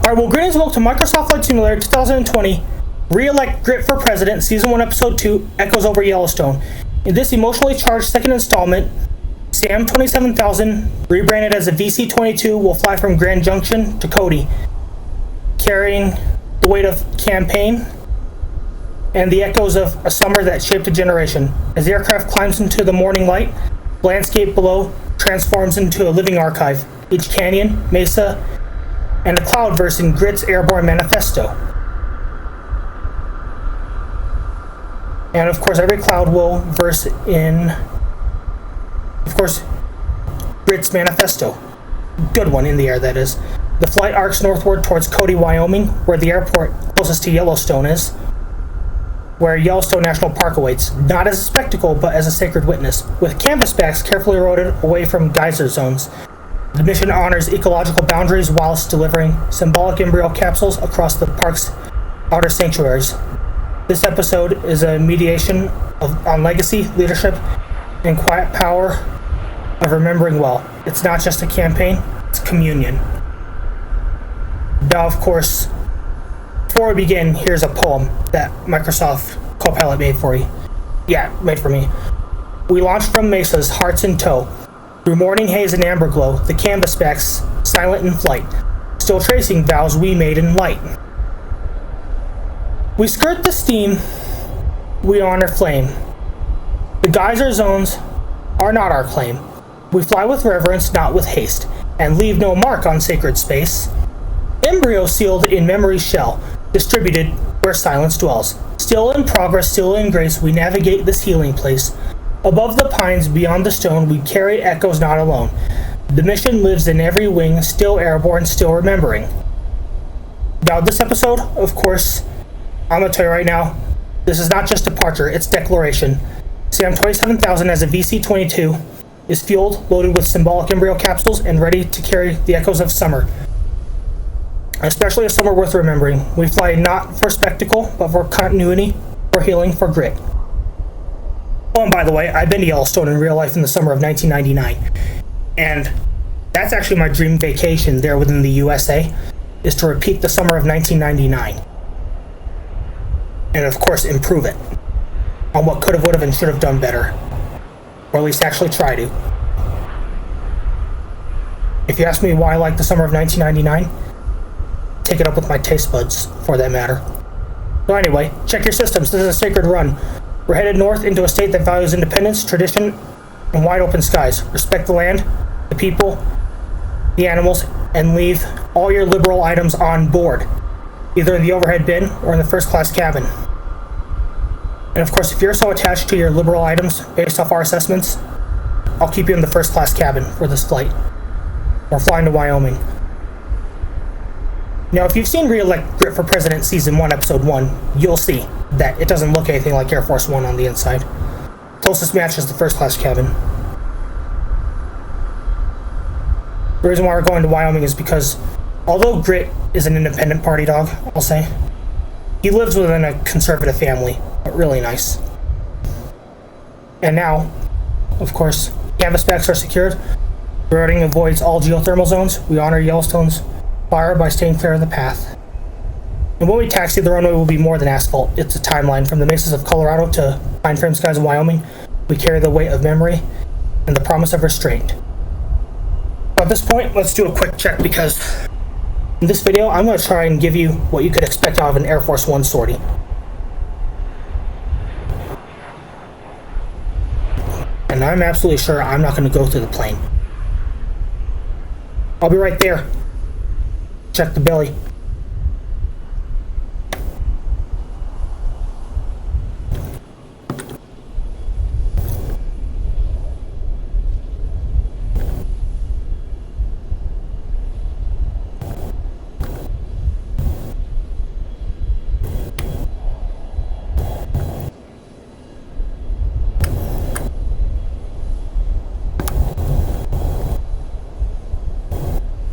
Alright, well, greetings and welcome to Microsoft Flight Simulator 2020. Re-elect Grit for President, Season 1, Episode 2, Echoes over Yellowstone. In this emotionally charged second installment, Sam 27,000, rebranded as a VC-22, will fly from Grand Junction to Cody, carrying the weight of campaign and the echoes of a summer that shaped a generation. As the aircraft climbs into the morning light, the landscape below transforms into a living archive. Each canyon, mesa, and a cloud verse in Grit's airborne manifesto. And of course, every cloud will verse in, of course, Grit's manifesto. Good one in the air, that is. The flight arcs northward towards Cody, Wyoming, where the airport closest to Yellowstone is, where Yellowstone National Park awaits, not as a spectacle, but as a sacred witness, with Canvasbacks carefully eroded away from geyser zones. The mission honors ecological boundaries whilst delivering symbolic embryo capsules across the park's outer sanctuaries. This episode is a mediation on legacy, leadership, and quiet power of remembering well. It's not just a campaign, it's communion. Now, of course, before we begin, here's a poem that Microsoft Copilot made for you. Yeah, made for me. We launched from mesas, hearts in tow. Through morning haze and amber glow, the Canvasbacks silent in flight, still tracing vows we made in light. We skirt the steam, we honor flame. The geyser zones are not our claim. We fly with reverence, not with haste, and leave no mark on sacred space. Embryo sealed in memory's shell, distributed where silence dwells. Still in progress, still in grace, we navigate this healing place. Above the pines, beyond the stone, we carry echoes not alone. The mission lives in every wing, still airborne, still remembering. Now, this episode, of course, I'm going to tell you right now, this is not just departure, it's declaration. Sam 27,000 as a VC-22 is fueled, loaded with symbolic embryo capsules, and ready to carry the echoes of summer. Especially a summer worth remembering. We fly not for spectacle, but for continuity, for healing, for grit. Oh, and by the way, I've been to Yellowstone in real life in the summer of 1999. And that's actually my dream vacation there within the USA, is to repeat the summer of 1999. And of course, improve it on what could have, would have, and should have done better. Or at least actually try to. If you ask me why I like the summer of 1999, take it up with my taste buds, for that matter. So anyway, check your systems. This is a sacred run. We're headed north into a state that values independence, tradition, and wide open skies. Respect the land, the people, the animals, and leave all your liberal items on board, either in the overhead bin or in the first class cabin. And of course, if you're so attached to your liberal items based off our assessments, I'll keep you in the first class cabin for this flight. We're flying to Wyoming. Now, if you've seen Re-elect Grit for President Season 1, Episode 1, you'll see that it doesn't look anything like Air Force One on the inside. Closest match is the first class cabin. The reason why we're going to Wyoming is because, although Grit is an independent party dog, I'll say, he lives within a conservative family, but really nice. And now, of course, Canvasbacks are secured. Rerouting avoids all geothermal zones. We honor Yellowstone's fire by staying clear of the path. And when we taxi, the runway will be more than asphalt. It's a timeline from the mesas of Colorado to pine frame skies of Wyoming. We carry the weight of memory and the promise of restraint. So at this point, let's do a quick check, because in this video, I'm going to try and give you what you could expect out of an Air Force One sortie. And I'm absolutely sure I'm not going to go through the plane. I'll be right there. Check the belly.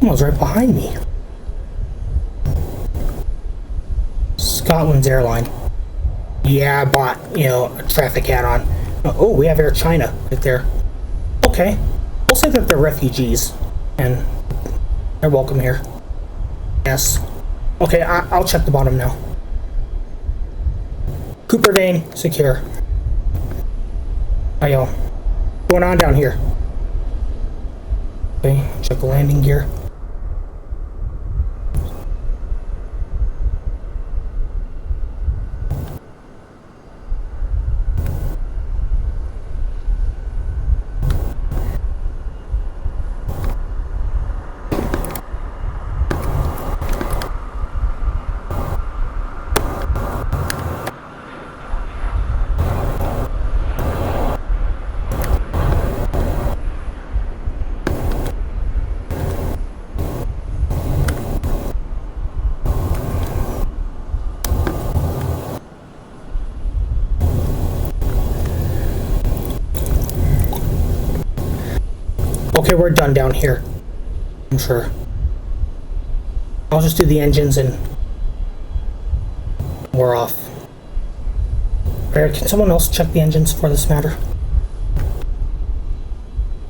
Someone's right behind me. Scotland's airline. Yeah, I bought, a traffic add-on. Oh, we have Air China right there. Okay. We'll say that they're refugees, and they're welcome here. Yes. Okay, I'll check the bottom now. Cooper vein, secure. Hi, y'all. What's going on down here? Okay, check the landing gear. Okay, we're done down here. I'm sure. I'll just do the engines and we're off. Can someone else check the engines for this matter?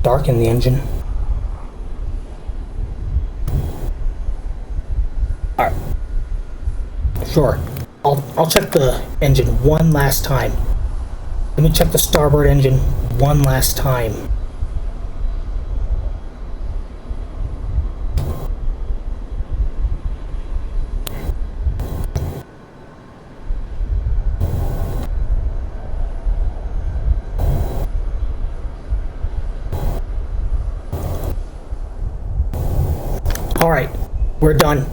Darken the engine. Alright. Sure. I'll check the engine one last time. Let me check the starboard engine one last time. Alright, we're done.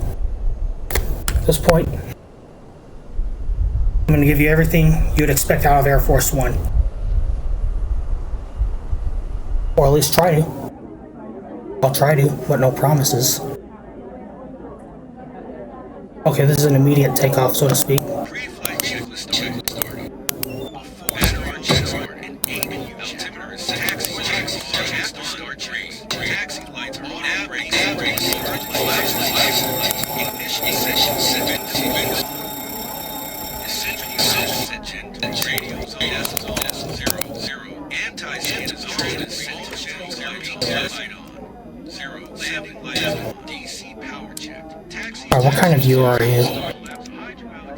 At this point, I'm going to give you everything you'd expect out of Air Force One. Or at least try to. I'll try to, but no promises. Okay, this is an immediate takeoff, so to speak. Pre-flight checklist started. Background check started. Altimeter is set. Taxi start train. Taxi lights are on. Ignition session set. Essential set. Radios on S00. Anti-scan is on. All channels light on. 0. Landing light on. DC power check. Taxi. Alright, what kind of view are you?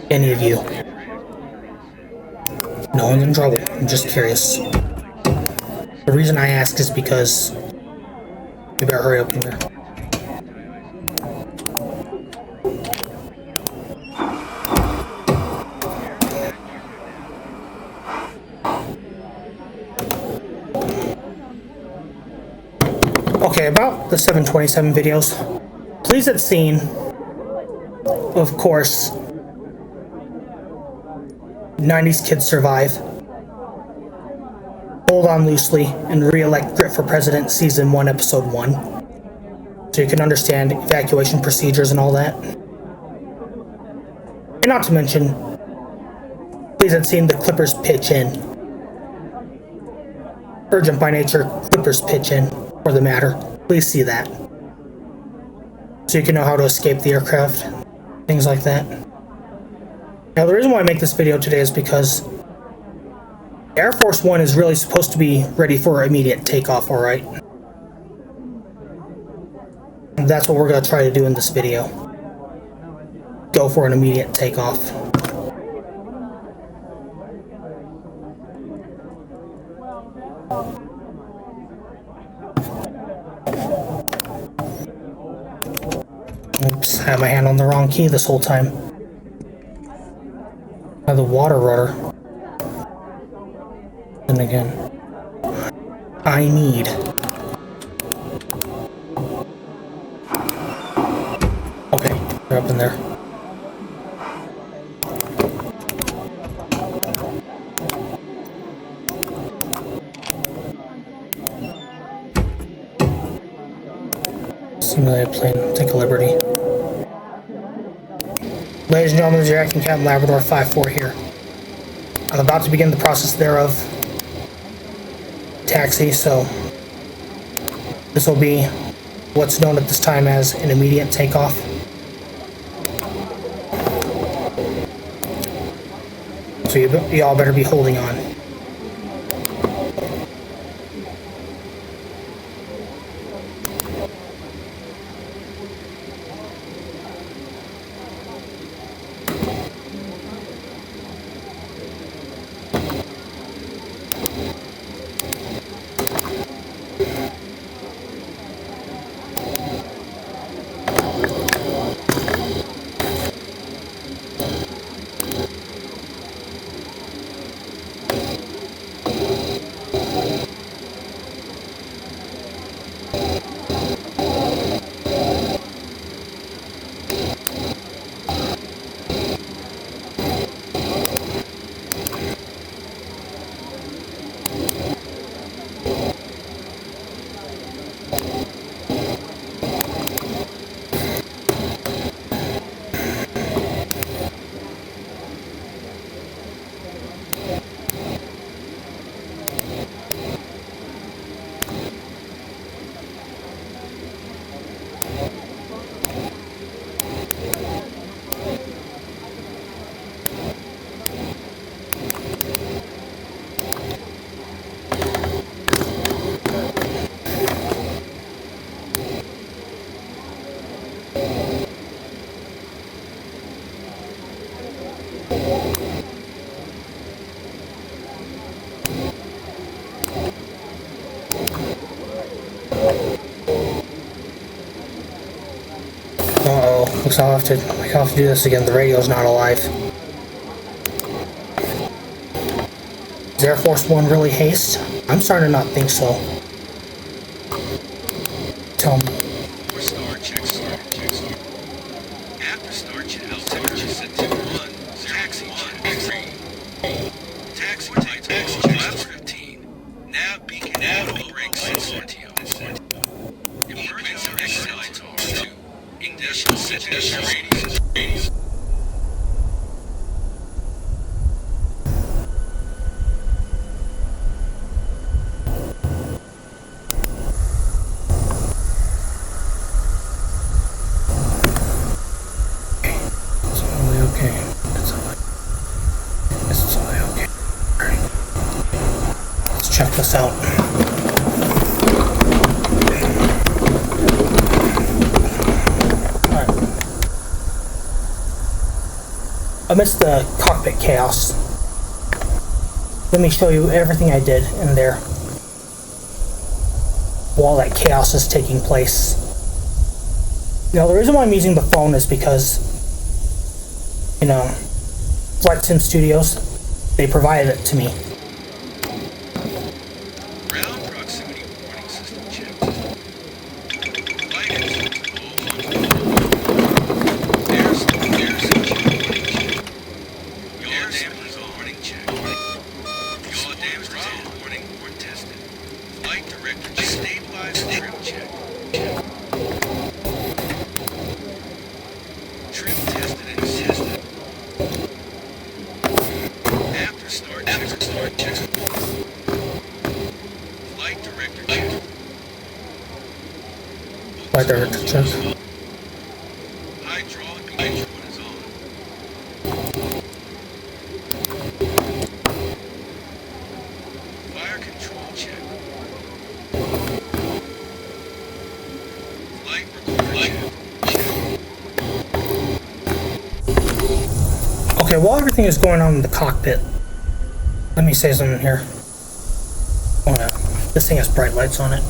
Any of you? No one's in trouble. I'm just curious. The reason I ask is because you better hurry up in here. Okay, about the 727 videos. Please have seen, of course, 90s Kids Survive, Hold On Loosely, and Re-elect Grit for President Season 1, Episode 1. So you can understand evacuation procedures and all that. And not to mention, please have seen the Clippers pitch in. Urgent by nature, Clippers pitch in, for the matter. Please see that. So you can know how to escape the aircraft, things like that. Now, the reason why I make this video today is because Air Force One is really supposed to be ready for immediate takeoff, alright? And that's what we're going to try to do in this video. Go for an immediate takeoff. Oops, I had my hand on the wrong key this whole time. The water rudder. And again, I need. Okay, they're up in there. Simulate plane, take a liberty. Ladies and gentlemen, this is your acting Captain Labrador 5-4 here. I'm about to begin the process thereof. Taxi, so this will be what's known at this time as an immediate takeoff. So you all better be holding on. Looks I'll have to do this again. The radio's not alive. Is Air Force One really haste? I'm starting to not think so. Tell me. Star check. After star check, temperature set to 1. Taxi check 3. Taxi type 15. Nav beacon break 640. Emergency exit lights 2. Ignition set radius. Check this out. Alright. Amidst the cockpit chaos, let me show you everything I did in there while that chaos is taking place. Now, the reason why I'm using the phone is because, you know, Flight Sim Studios, they provided it to me. Flight director check. Hydraulic control is on. Fire control check. Flight recorder check. Okay, while everything is going on in the cockpit, let me say something here. Oh yeah, this thing has bright lights on it.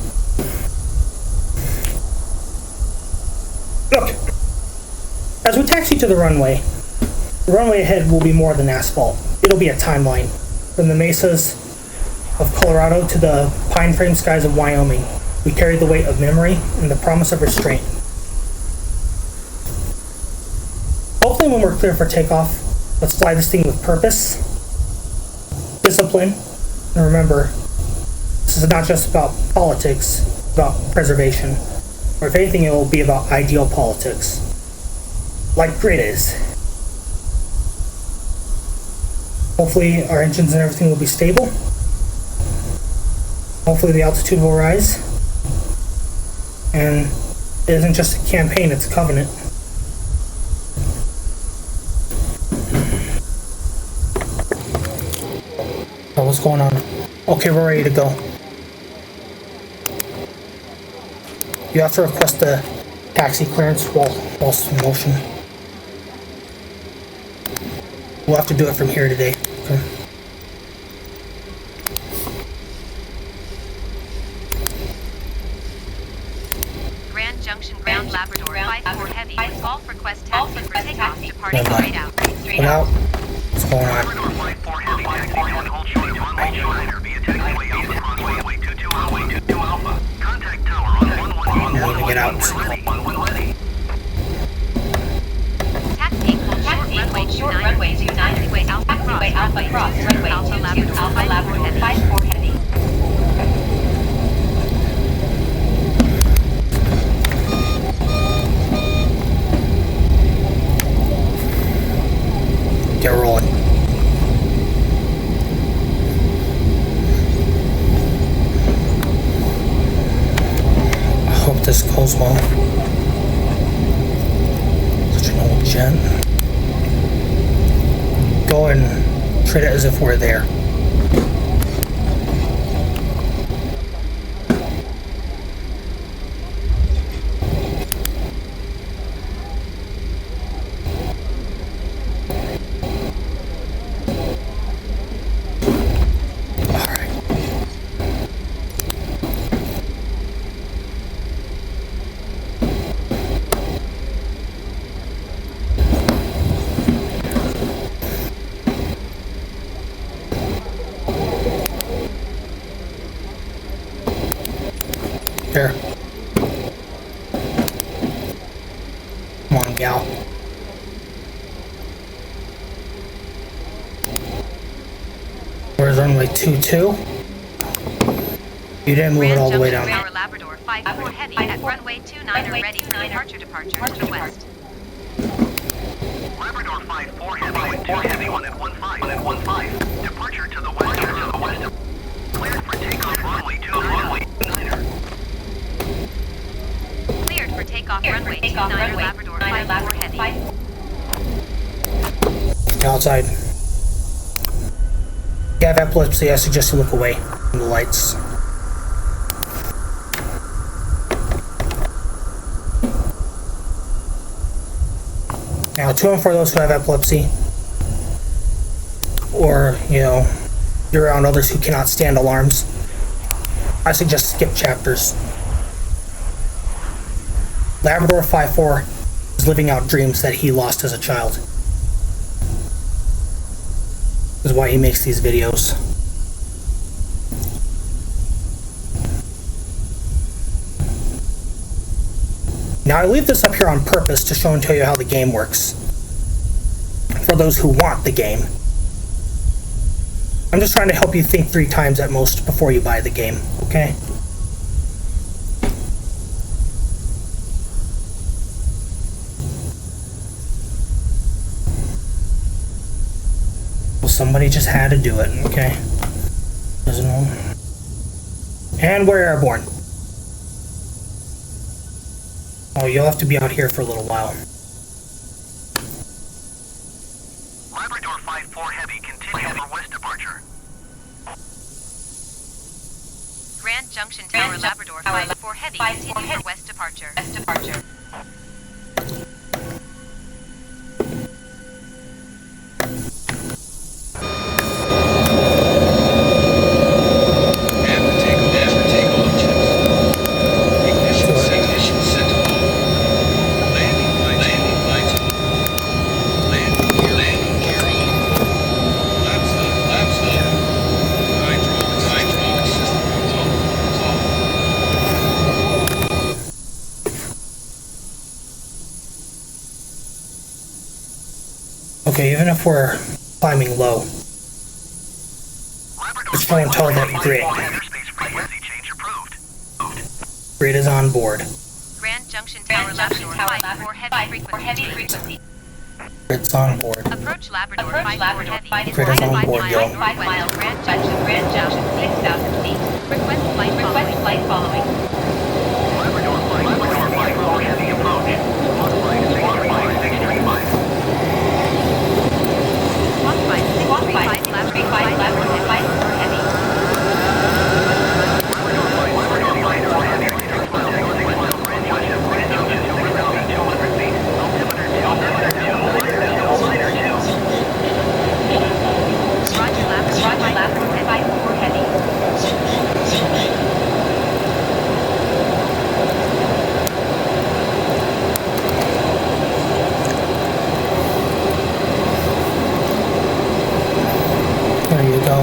Look, as we taxi to the runway ahead will be more than asphalt. It'll be a timeline. From the mesas of Colorado to the pine frame skies of Wyoming, we carry the weight of memory and the promise of restraint. Hopefully when we're clear for takeoff, let's fly this thing with purpose, discipline, and remember, this is not just about politics, it's about preservation. Or if anything, it will be about ideal politics. Like grid is. Hopefully our engines and everything will be stable. Hopefully the altitude will rise. And it isn't just a campaign, it's a covenant. So what's going on? Okay, we're ready to go. You have to request the taxi clearance while in motion. We'll have to do it from here today. Okay. Grand Junction, Ground Labrador, 5-4 Heavy. Golf request taxi for takeoff. Departing straight out. Straight out. What's going on? I'm going to get out. Taxi, short runway 29, runway Alpha Cross, runway Alpha Labrador, 5-4 Heavy. Get rolling. I hope this goes well. Such an old gent. Go and treat it as if we're there. There. Come on, gal. Where's runway 22? You didn't move it all the way down. Tower Labrador 54 heavy at runway 29 are ready for departure to the west. Labrador 54 heavy, 1 at 15. Departure to the west. Cleared for takeoff runway 29er. Cleared for takeoff runway 29er Labrador 54 heavy. Outside. If you have epilepsy, I suggest you look away from the lights. Now, to and for those who have epilepsy, or, you know, you're around others who cannot stand alarms, I suggest skip chapters. Labrador 54 is living out dreams that he lost as a child. This is why he makes these videos. Now, I leave this up here on purpose to show and tell you how the game works. For those who want the game. I'm just trying to help you think 3 times at most before you buy the game, okay? Well, somebody just had to do it, okay? Doesn't know. And we're airborne. Oh, you'll have to be out here for a little while. Labrador 54 heavy, continue for west departure. Grand Junction Tower Labrador 54 heavy continue for west departure. Okay, even if we're climbing low, just show and tell that grid. Grid is on board. Grand Junction Tower Labrador 54 heavy frequency. Grid's on board. Approach Labrador 54 heavy. Grid is on board, yo. 5 miles Grand Junction 6,000 feet. Request flight following. Labrador 54 heavy approach. Walk by 635 Labrador 54 heavy. Roger Labrador 54 heavy. There you go.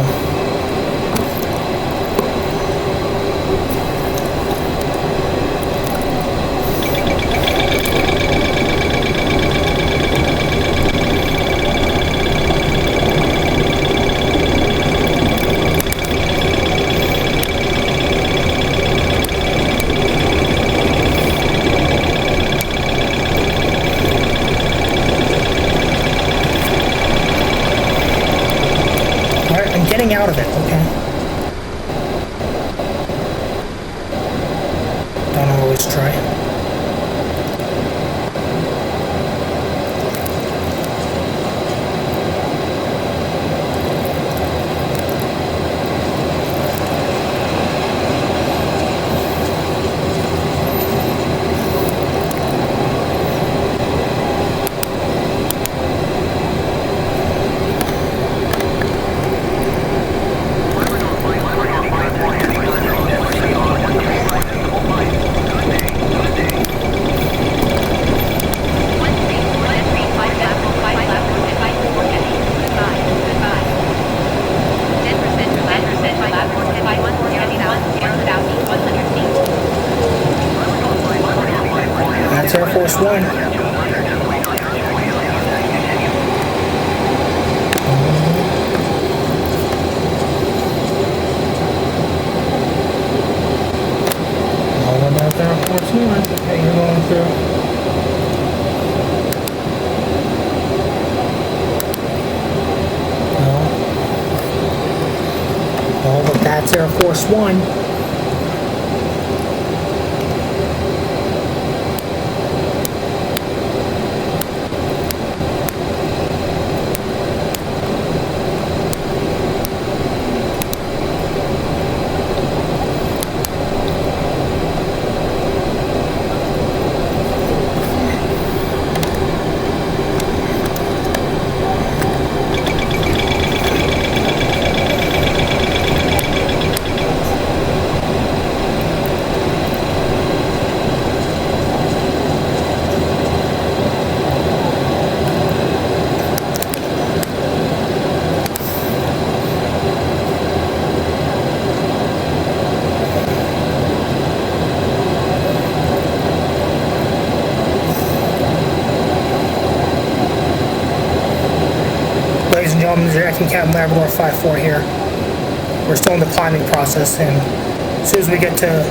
Getting out of it, okay? Don't always try. That's Air Force One. Oh, that's Air Force One that you're going through. Oh, but that's Air Force One. Ladies and gentlemen, this is Acting Captain Labrador 5-4 here. We're still in the climbing process, and as soon as we get to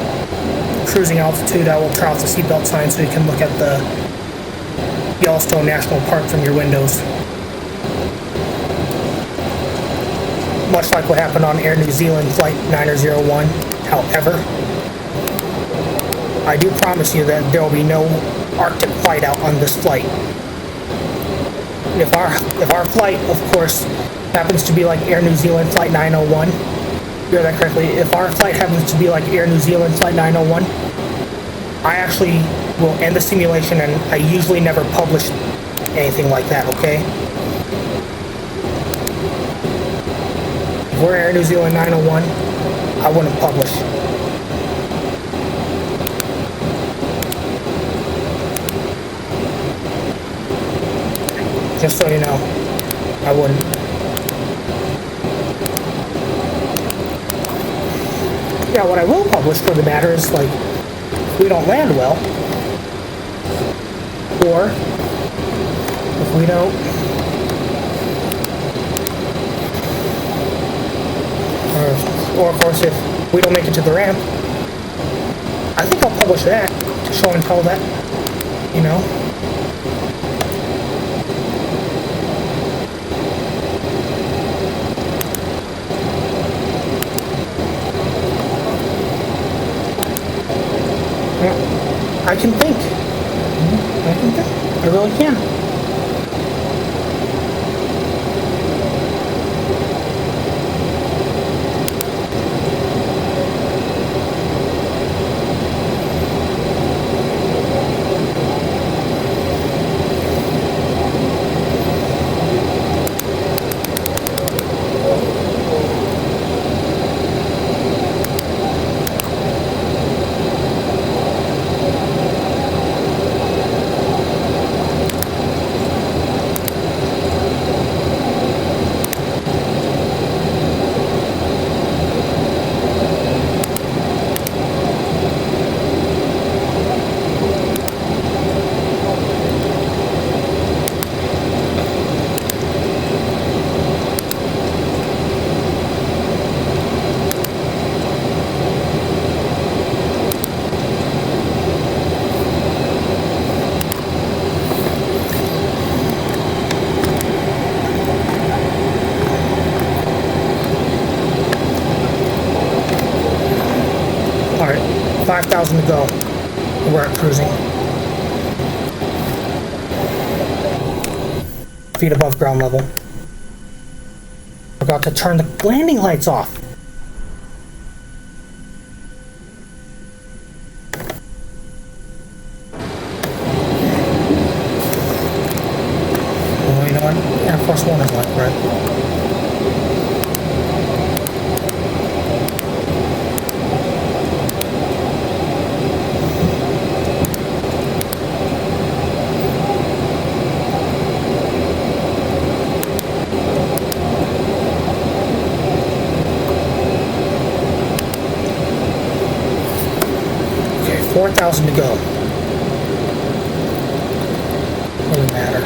cruising altitude, I will turn off the seatbelt sign so you can look at the Yellowstone National Park from your windows. Much like what happened on Air New Zealand Flight 9001, however, I do promise you that there will be no Arctic flight out on this flight. If our flight, of course, happens to be like Air New Zealand Flight 901, you heard that correctly, if our flight happens to be like Air New Zealand Flight 901, I actually will end the simulation, and I usually never publish anything like that, okay? If we're Air New Zealand 901, I wouldn't publish. Just so you know, I wouldn't. Yeah, what I will publish for the matter is, like, if we don't land well, or if we don't, or of course if we don't make it to the ramp, I think I'll publish that to show and tell that, you know. I can think. I can think. I really can. Alright, 5,000 to go. We're at cruising. Feet above ground level. Forgot to turn the landing lights off. Oh, you know what? Air Force One is like, right? Okay, 4,000 to go. Doesn't matter.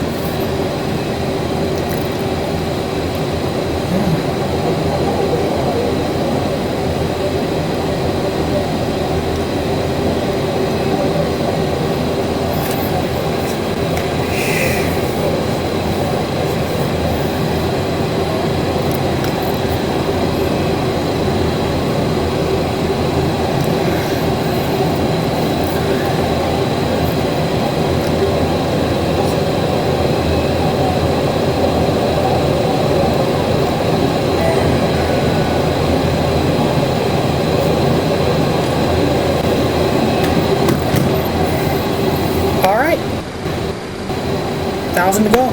To go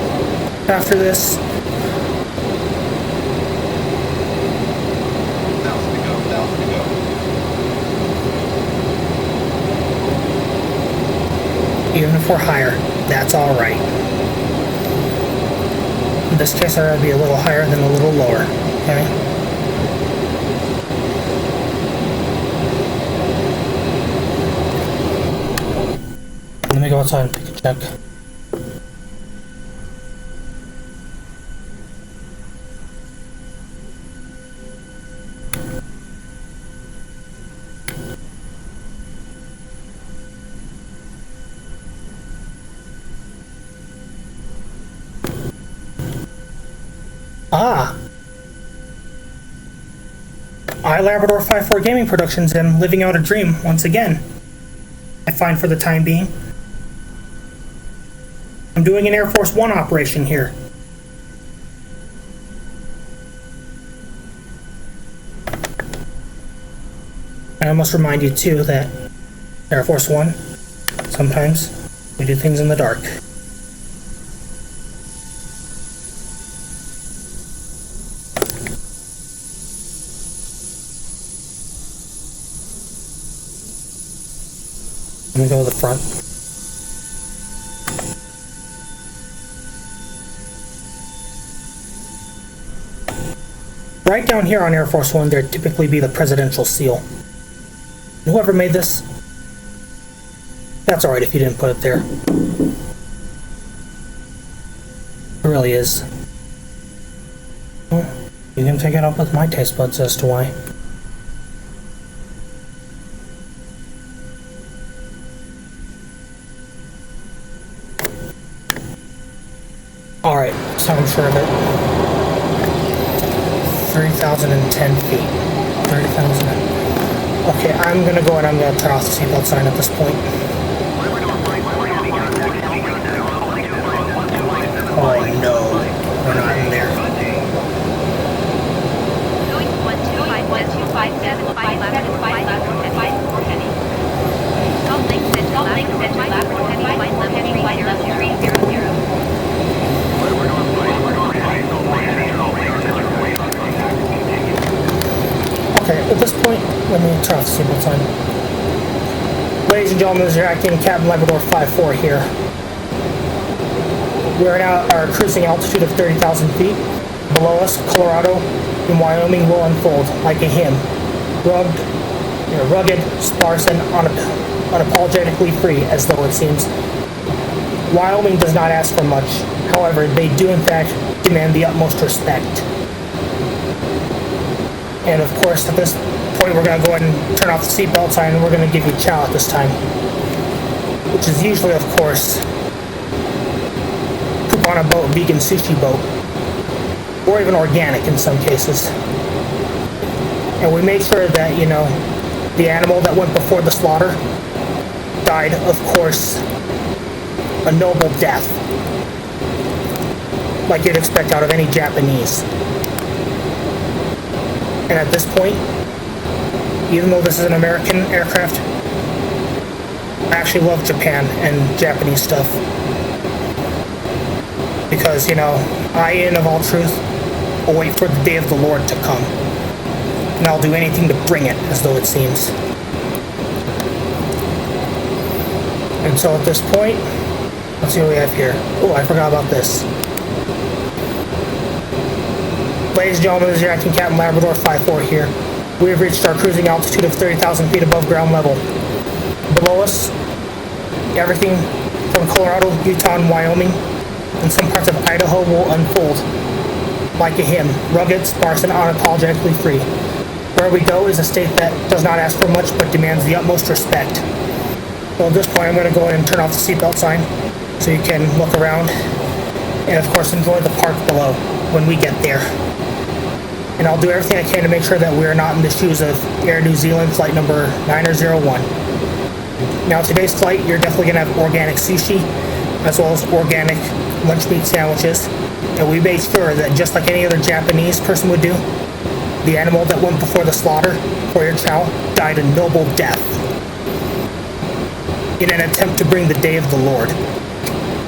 after this. 1,000 to go, 1,000 to go. Even if we're higher, that's all right. In this case, I'd rather be a little higher than a little lower. Okay. Let me go outside and take a check. Labrador 5-4 Gaming Productions and living out a dream once again. I find for the time being. I'm doing an Air Force One operation here. And I must remind you too that Air Force One, sometimes we do things in the dark. Let me go to the front. Right down here on Air Force One, there'd typically be the presidential seal. Whoever made this, that's alright if you didn't put it there. It really is. Well, you can take it up with my taste buds as to why. Alright, so I'm sure of it. 30,010 feet. 30,000. Okay, I'm gonna go and I'm gonna turn off the seatbelt sign at this point. Oh no, we're not in there. Going 125.257 left, 5 heavy. Salt Lake Central Labrador heavy, 300. Okay, at this point, let me turn off the seatbelt sign. Ladies and gentlemen, this is your acting Captain Labrador 5-4 here. We are now at our cruising altitude of 30,000 feet. Below us, Colorado and Wyoming will unfold like a hymn. Rugged, sparse, and unapologetically free, as though it seems. Wyoming does not ask for much. However, they do in fact demand the utmost respect. And of course, at this point, we're going to go ahead and turn off the seatbelt sign, and we're going to give you chow at this time. Which is usually, of course, poop on a boat, vegan sushi boat. Or even organic in some cases. And we made sure that, you know, the animal that went before the slaughter died, of course, a noble death. Like you'd expect out of any Japanese. And at this point, even though this is an American aircraft, I actually love Japan and Japanese stuff. Because, you know, I, in of all truth, will wait for the day of the Lord to come. And I'll do anything to bring it, as though it seems. And so at this point, let's see what we have here. Oh, I forgot about this. Ladies and gentlemen, this is your acting Captain Labrador 5-4 here. We have reached our cruising altitude of 30,000 feet above ground level. Below us, everything from Colorado, Utah, and Wyoming, and some parts of Idaho will unfold like a hymn, rugged, sparse, and unapologetically free. Where we go is a state that does not ask for much but demands the utmost respect. So at this point, I'm going to go ahead and turn off the seatbelt sign so you can look around and, of course, enjoy the park below when we get there. And I'll do everything I can to make sure that we are not in the shoes of Air New Zealand flight number 9001. Now, today's flight, you're definitely going to have organic sushi as well as organic lunch meat sandwiches. And we made sure that just like any other Japanese person would do, the animal that went before the slaughter for your chow died a noble death in an attempt to bring the day of the Lord,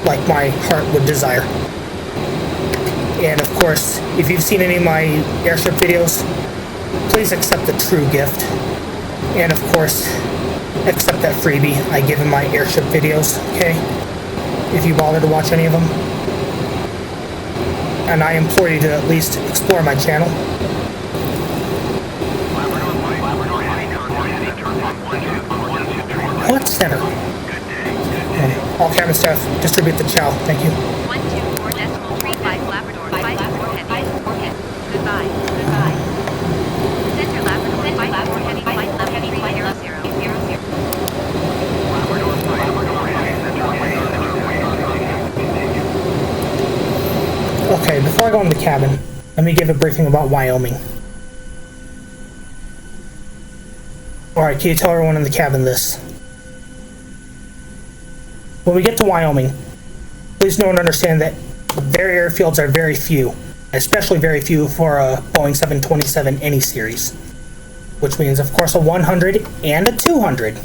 like my heart would desire. And of course, if you've seen any of my airship videos, please accept the true gift. And of course, accept that freebie I give in my airship videos, okay? If you bother to watch any of them. And I implore you to at least explore my channel. What center? All cabin staff, distribute the chow. Thank you. 124.35 Labrador, 54 heavy, 4 heavy. Goodbye, goodbye. Center Labrador, 54 heavy, flight level 300. Okay, before I go in the cabin, let me give a briefing about Wyoming. Alright, can you tell everyone in the cabin this? When we get to Wyoming, please know and understand that their airfields are very few, especially very few for a Boeing 727 any series, which means, of course, a 100 and a 200.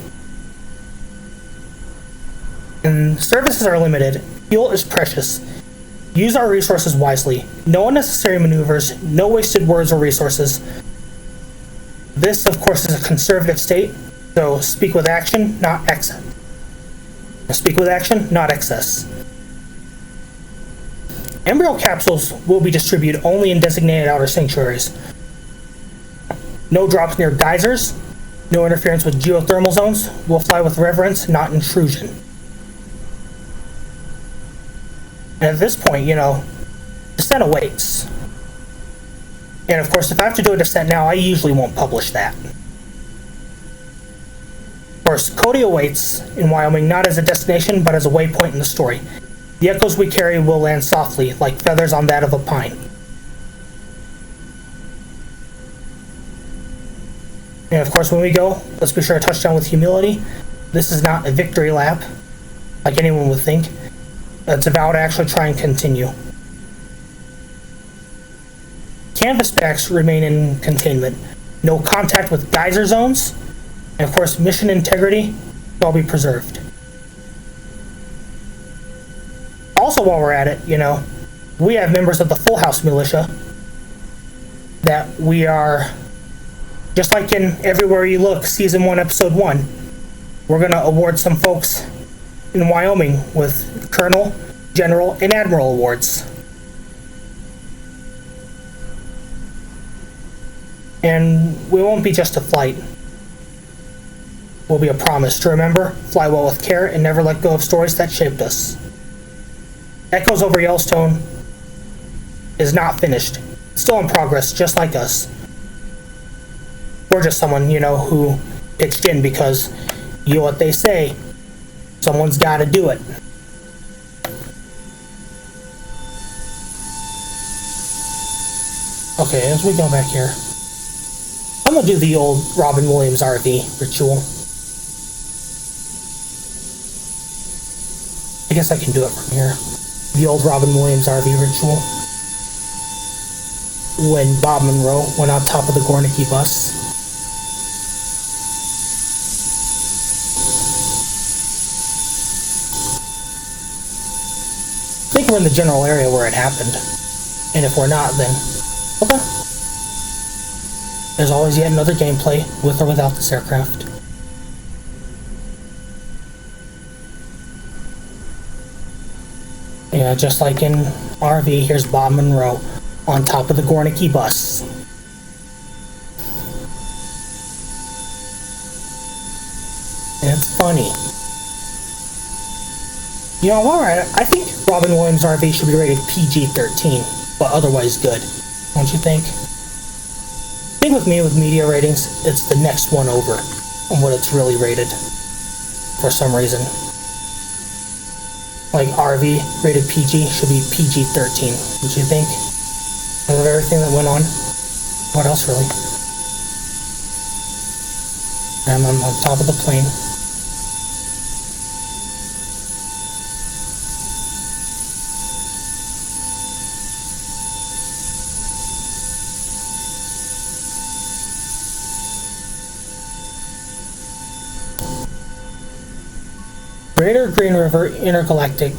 And services are limited, fuel is precious. Use our resources wisely. No unnecessary maneuvers, no wasted words or resources. This, of course, is a conservative state, so speak with action, not excess. Speak with action, not excess. Embryo capsules will be distributed only in designated outer sanctuaries. No drops near geysers, no interference with geothermal zones. We'll fly with reverence, not intrusion. And at this point, descent awaits. And of course, if I have to do a descent now, I usually won't publish that. Of course, Cody awaits in Wyoming not as a destination, but as a waypoint in the story. The echoes we carry will land softly, like feathers on that of a pine. And of course, when we go, let's be sure to touch down with humility. This is not a victory lap, like anyone would think. It's a vow to actually try and continue. Canvasbacks remain in containment. No contact with geyser zones. And of course, mission integrity will be preserved. Also, while we're at it, we have members of the Full House Militia that we are, just like in Everywhere You Look, Season 1, Episode 1, we're going to award some folks in Wyoming with Colonel, General, and Admiral awards. And we won't be just a flight. Will be a promise to remember, fly well with care, and never let go of stories that shaped us. Echoes over Yellowstone is not finished. It's still in progress, just like us. We're just someone, who pitched in because, what they say, someone's gotta do it. Okay, as we go back here, I'm gonna do the old Robin Williams RV ritual. I guess I can do it from here. The old Robin Williams RV ritual. When Bob Monroe went on top of the Gornicki bus. I think we're in the general area where it happened. And if we're not, then okay. There's always yet another gameplay, with or without this aircraft. Yeah, just like in RV, here's Bob Monroe on top of the Gornicki bus. And it's funny. You know, alright, I think Robin Williams' RV should be rated PG-13, but otherwise good. Don't you think? I think with me, with media ratings, it's the next one over on what it's really rated. For some reason. Like RV rated PG should be PG-13. Would you think? Because of everything that went on? What else really? I'm on top of the plane. Greater Green River Intergalactic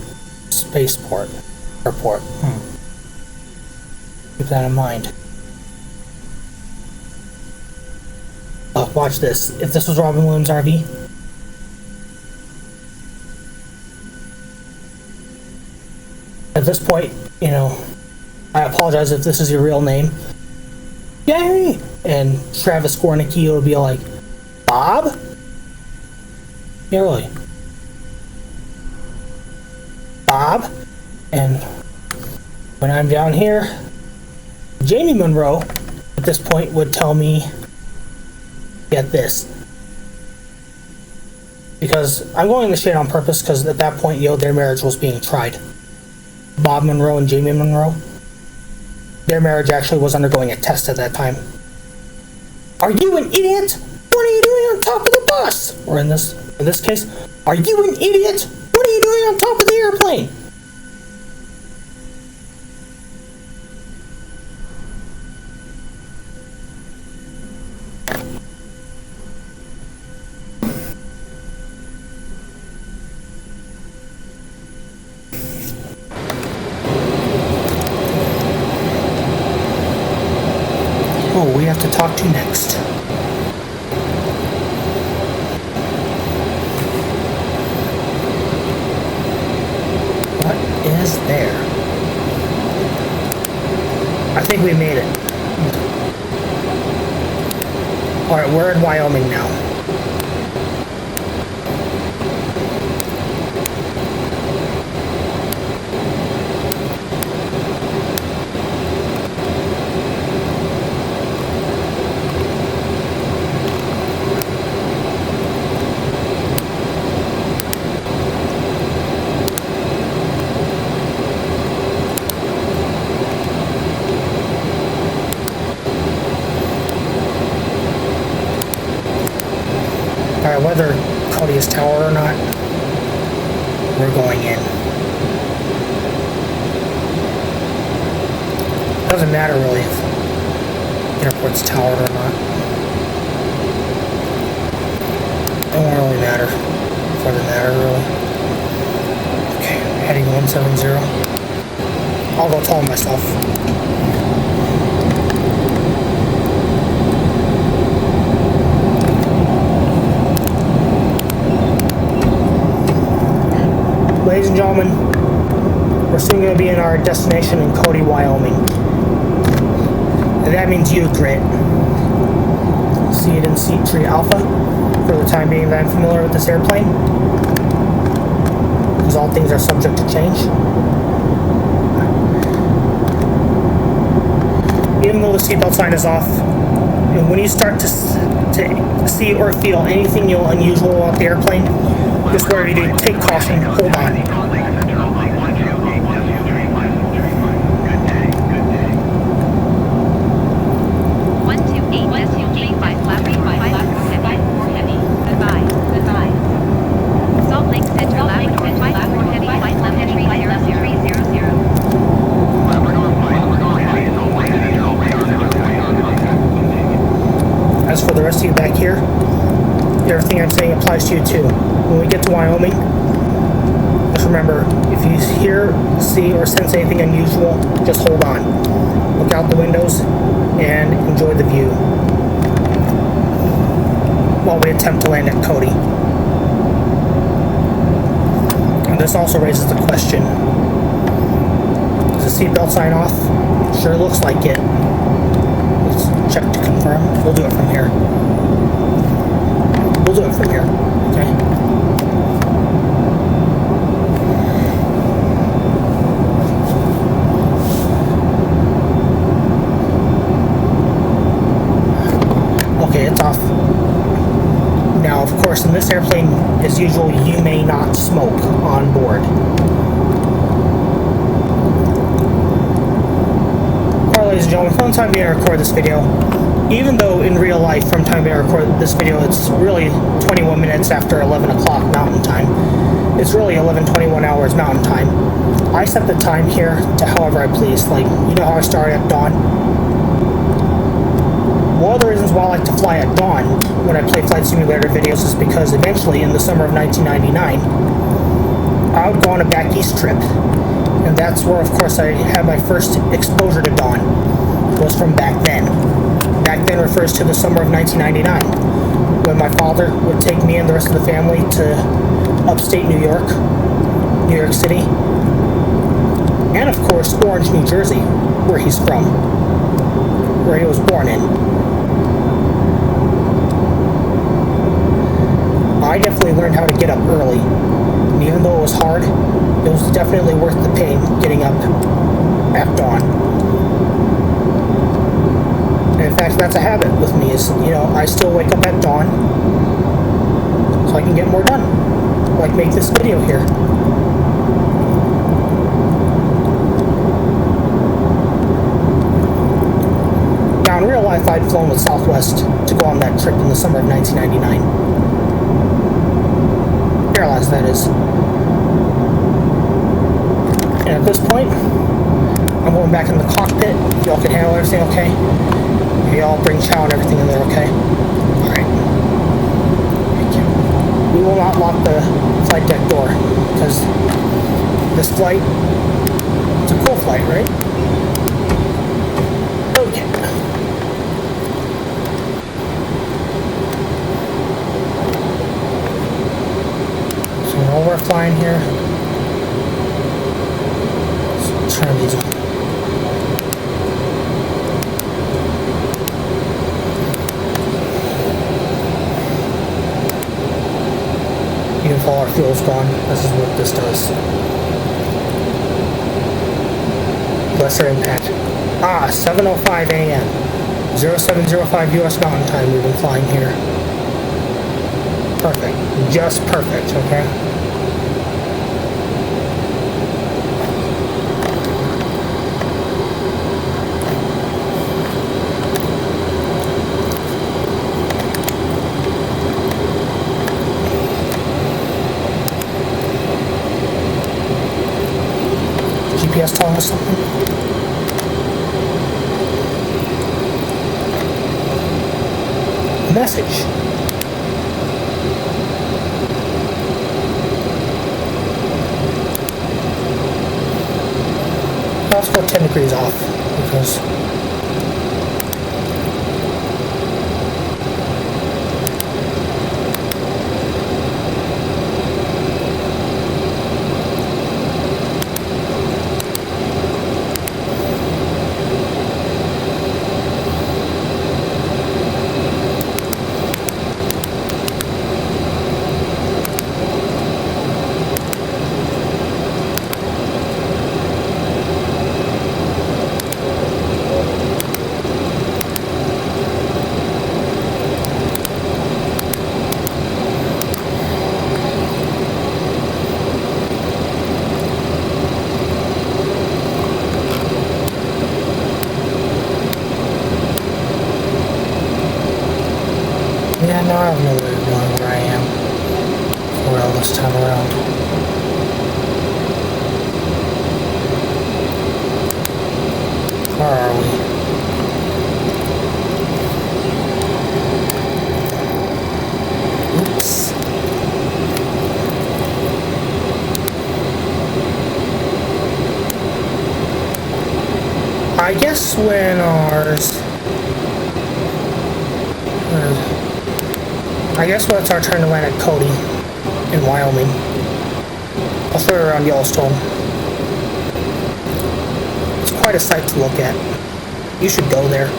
Spaceport Airport. Keep that in mind. Watch this. If this was Robin Williams' RV. At this point, you know, I apologize if this is your real name. Yay! And Travis Gornicki will be like, Bob? Yeah, really. Bob? And when I'm down here, Jamie Monroe, at this point, would tell me, get this. Because I'm going the shade on purpose, because at that point, you know, their marriage was being tried. Bob Monroe and Jamie Monroe. Their marriage actually was undergoing a test at that time. Are you an idiot? What are you doing on top of the bus? Or in this case, are you an idiot? What are you doing on top of the airplane? Oh, we have to talk to next. What is there? I think we made it. Alright, we're in Wyoming now. Whether Cody's tower or not, we're going in. Doesn't matter really if the airport's towered or not. It won't really matter. It doesn't matter really. Okay, heading 170. I'll go tell him myself. Ladies and gentlemen, we're soon going to be in our destination in Cody, Wyoming. And that means Grit. Seed and Seed Tree Alpha, for the time being that I'm familiar with this airplane. Because all things are subject to change. Even though the seatbelt sign is off, and when you start to see or feel anything unusual about the airplane, just where you do, take caution, hold on. 128 SUG 5 lap 4 heavy. Goodbye. Salt Lake Center Labrador 5 4 heavy 5 lap 300. As for the rest of you back here, everything I'm saying applies to you too. When we get to Wyoming, just remember, if you hear, see, or sense anything unusual, just hold on. Look out the windows and enjoy the view while we attempt to land at Cody. And this also raises the question, is the seatbelt sign off? Sure looks like it. Let's check to confirm. We'll do it from here. Okay. this airplane, as usual, you may not smoke on board. Alright, ladies and gentlemen, from the time being I record this video, even though in real life, from the time being I record this video, it's really 21 minutes after 11 o'clock Mountain Time. It's really 11:21 hours Mountain Time. I set the time here to however I please. Like, you know how I started at dawn? One of the reasons why I like to fly at dawn when I play flight simulator videos is because eventually, in the summer of 1999, I would go on a back east trip. And that's where, of course, I had my first exposure to dawn. It was from back then. Back then refers to the summer of 1999, when my father would take me and the rest of the family to upstate New York City, and of course Orange, New Jersey, where he's from, where he was born in. I definitely learned how to get up early, and even though it was hard, it was definitely worth the pain getting up at dawn. And in fact, that's a habit with me, is, you know, I still wake up at dawn so I can get more done, like make this video here. Now, in real life, I'd flown with Southwest to go on that trip in the summer of 1999. Airlines, that is. And at this point, I'm going back in the cockpit. Y'all can handle everything okay? Y'all bring chow and everything in there, okay? Alright. We will not lock the flight deck door, because this flight, it's a cool flight, right? Okay. So while we're flying here, let's turn these on. Even if all our fuel's gone, this is what this does. Lesser impact. 7:05 a.m. 0705 U.S. Mountain Time. We've been flying here. Perfect. Just perfect, okay? GPS telling us something? Message. Let's go 10 degrees off, because yeah, now I have no way of knowing where I am for all this time around. Where are we? Oops. I guess when it's our turn to land at Cody in Wyoming. I'll show you around Yellowstone. It's quite a sight to look at. You should go there.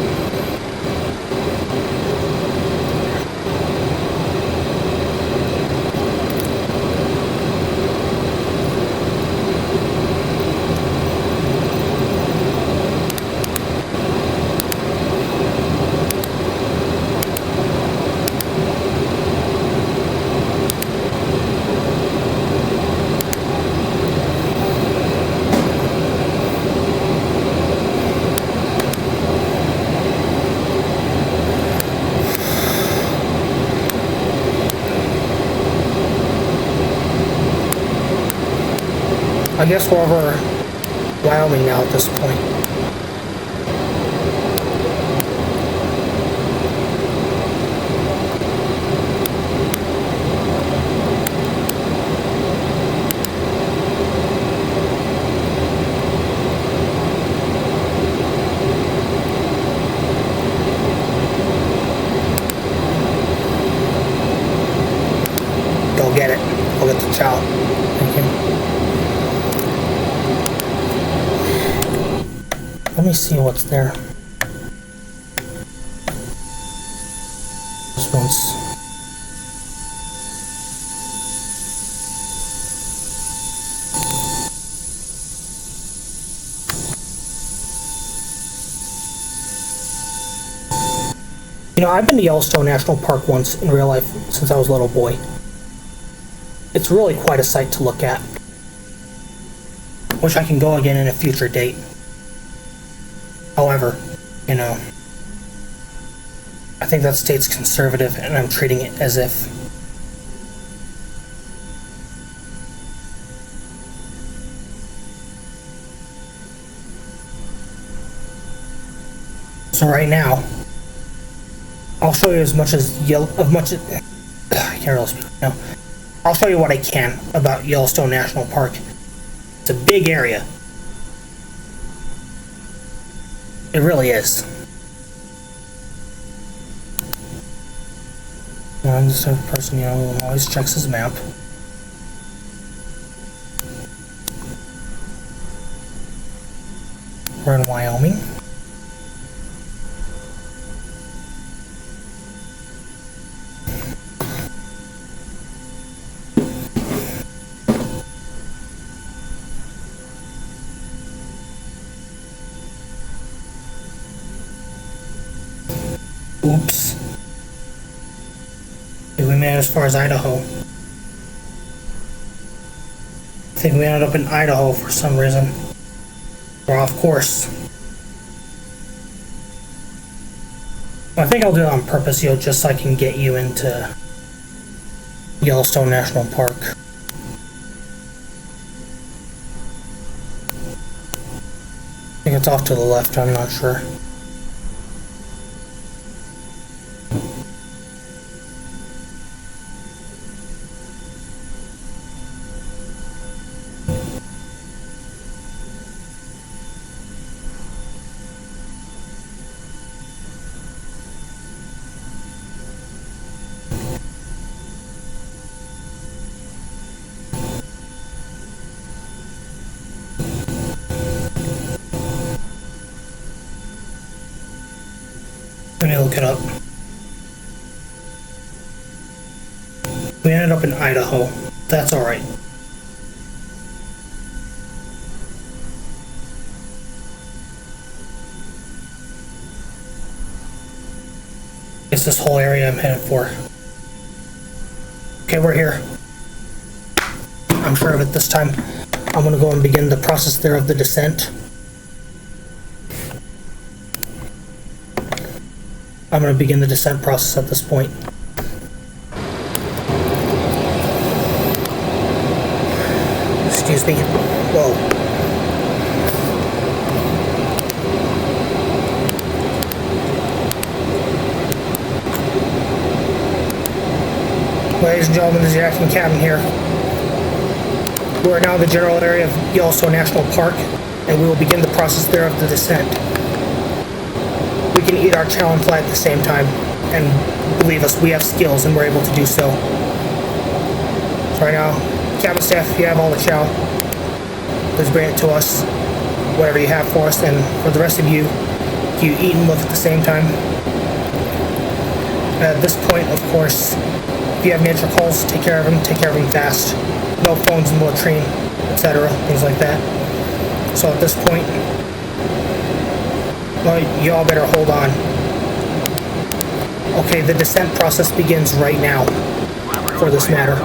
I guess we're over Wyoming now at this point. Go get it. Go get the chow. Thank you. Let me see what's there. This one's... You know, I've been to Yellowstone National Park once in real life since I was a little boy. It's really quite a sight to look at. Wish I can go again in a future date. However, you know, I think that state's conservative and I'm treating it as if. So right now, I'll show you as much as I can't really speak now. I'll show you what I can about Yellowstone National Park. It's a big area. It really is. I'm just a person, you know, who always checks his map. We're in Wyoming. Oops. We made it as far as Idaho. I think we ended up in Idaho for some reason. We're off course. I think I'll do it on purpose, you know, just so I can get you into Yellowstone National Park. I think it's off to the left, I'm not sure. Let me look it up. We ended up in Idaho. That's alright. It's this whole area I'm headed for. Okay, we're here. I'm sure of it this time. I'm gonna go and begin the process there of the descent. I'm going to begin the descent process at this point. Excuse me. Whoa. Ladies and gentlemen, this is the acting captain here. We are now in the general area of Yellowstone National Park, and we will begin the process there of the descent. We can eat our chow and fly at the same time, and believe us, we have skills and we're able to do so. So right now, cabin staff, if you have all the chow, please bring it to us, whatever you have for us, and for the rest of you, you eat and look at the same time. At this point, of course, if you have nature calls, take care of them fast. No phones in the latrine, etc., things like that. So at this point, well, you all better hold on. Okay, the descent process begins right now, for this matter.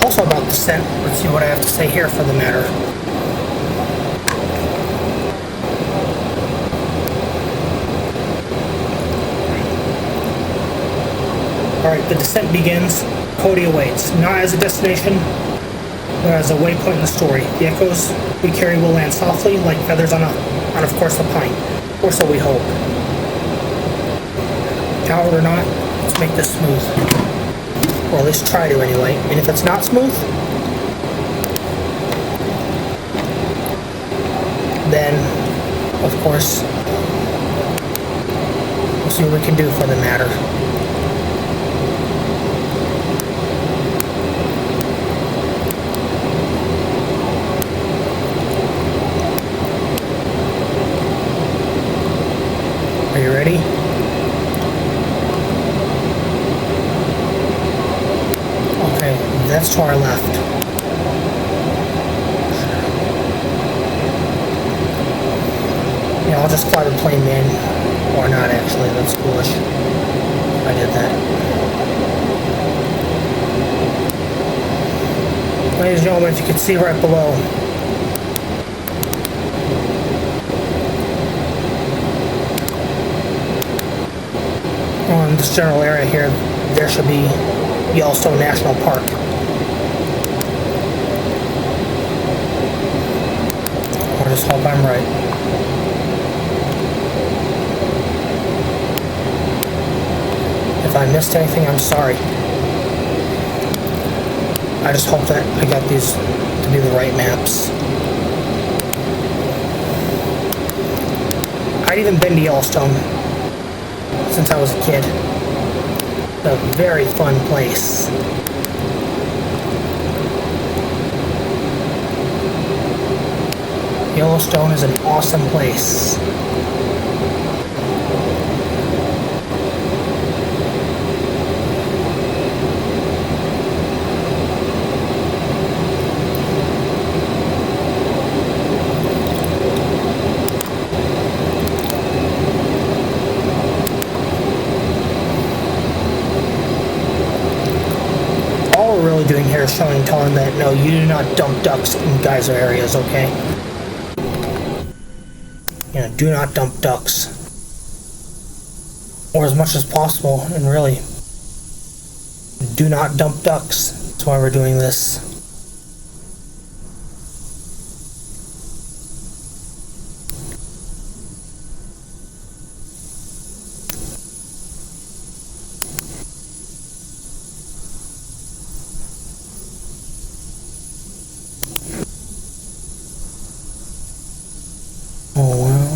Also about descent, let's see what I have to say here for the matter. Alright, the descent begins. Cody awaits, not as a destination, but as a waypoint in the story. The echoes we carry will land softly, like feathers on of course, a pine. Or so we hope. Coward or not, let's make this smooth. Or at least try to anyway. And if it's not smooth, then, of course, we'll see what we can do for the matter. Are you ready? Okay, that's to our left. Yeah, I'll just fly the plane in. Or not, actually. That's foolish. I did that. Ladies and gentlemen, if you can see right below, on this general area here, there should be Yellowstone National Park. I just hope I'm right. If I missed anything, I'm sorry. I just hope that I got these to be the right maps. I'd even been to Yellowstone since I was a kid. It's a very fun place. Yellowstone is an awesome place. Doing here is showing, telling that no, you do not dump ducks in geyser areas, okay? You know, do not dump ducks, or as much as possible, and really, do not dump ducks. That's why we're doing this. Oh well.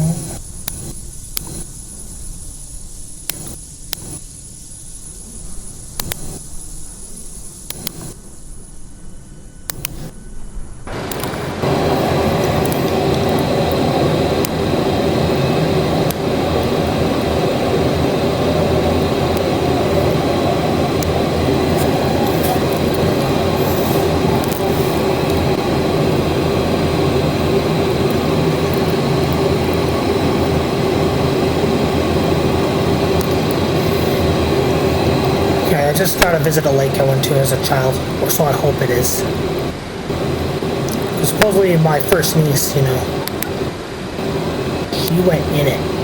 I just got to visit a lake I went to as a child, or so I hope it is. Supposedly my first niece, you know, she went in it.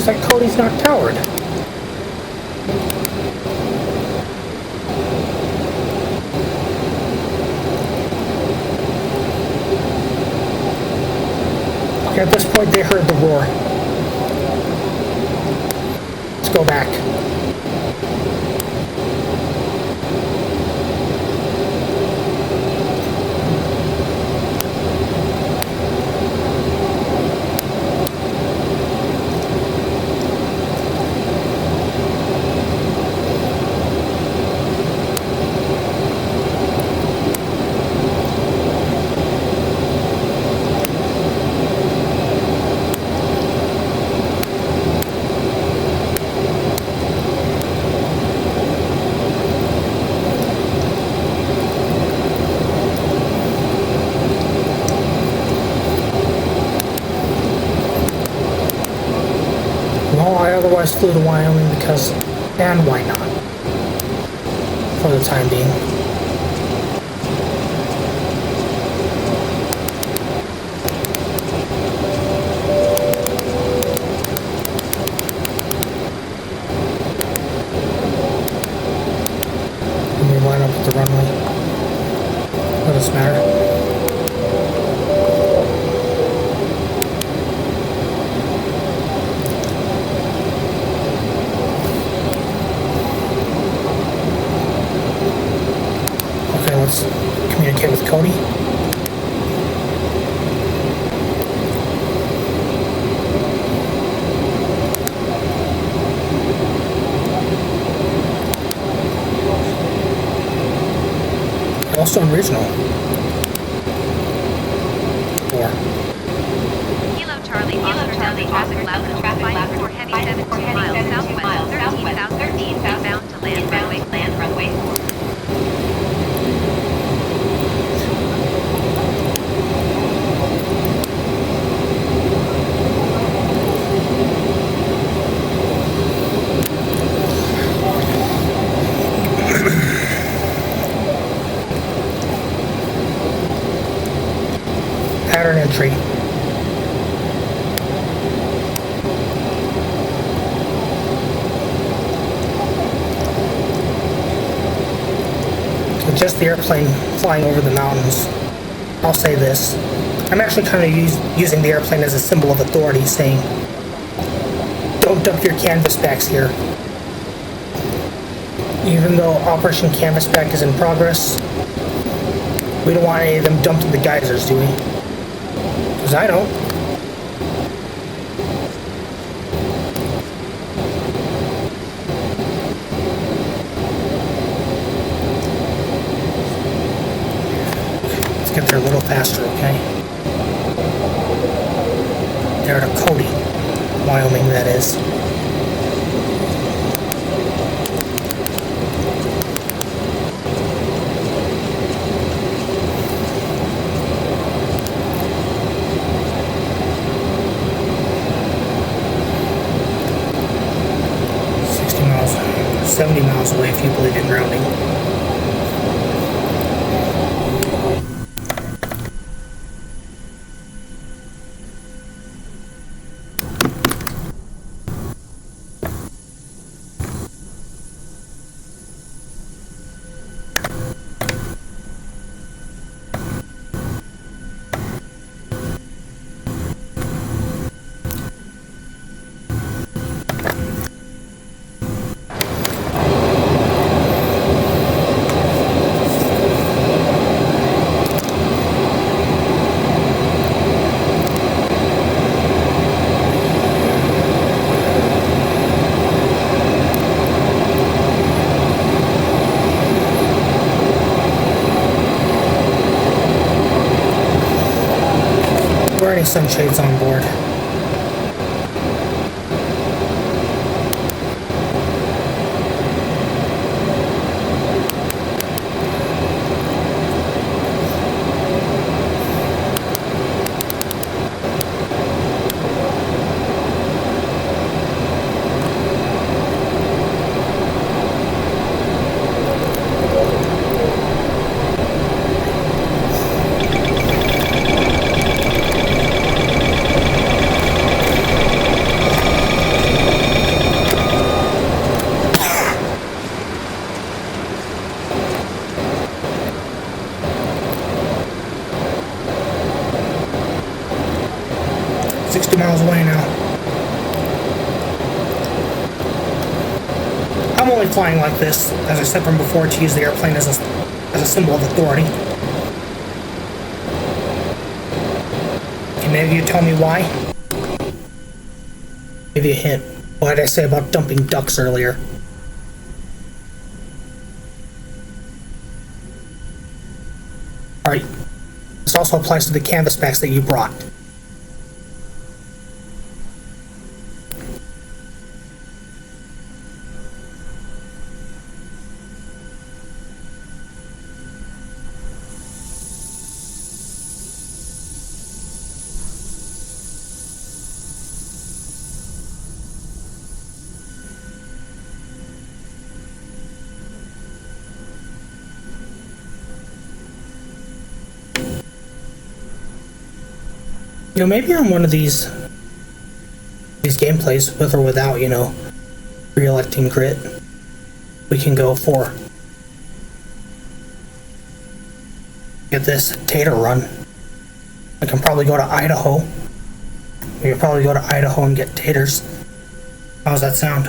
appears that Cody's not towered. Okay, at this point they heard the roar. Let's go back. Otherwise flew to Wyoming because, and why not, for the time being. Let me line up with the runway. What does it matter? Let's communicate with Cody. Yellowstone Regional. 4. Kilo Charlie, traffic Labrador, heavy 17 miles southwest, 13,000 bound to land runway 4. Pattern entry. With just the airplane flying over the mountains, I'll say this. I'm actually kind of using the airplane as a symbol of authority, saying, don't dump your Canvasbacks here. Even though Operation Canvasback is in progress, we don't want any of them dumped in the geysers, do we? Because I don't. Let's get there a little faster, okay? There to Cody, Wyoming, that is. Miles, 70 miles away if you believe in grounding. Wearing sunshades on board. miles away now. I'm only flying like this, as I said from before, to use the airplane as a symbol of authority. Can maybe you tell me why? Give you a hint. What did I say about dumping ducks earlier? Alright. This also applies to the Canvasbacks that you brought. You know, maybe on one of these gameplays, with or without, you know, re-electing grit, we can go for, get this, tater run. I can probably go to Idaho. We could probably go to Idaho and get taters. How's that sound?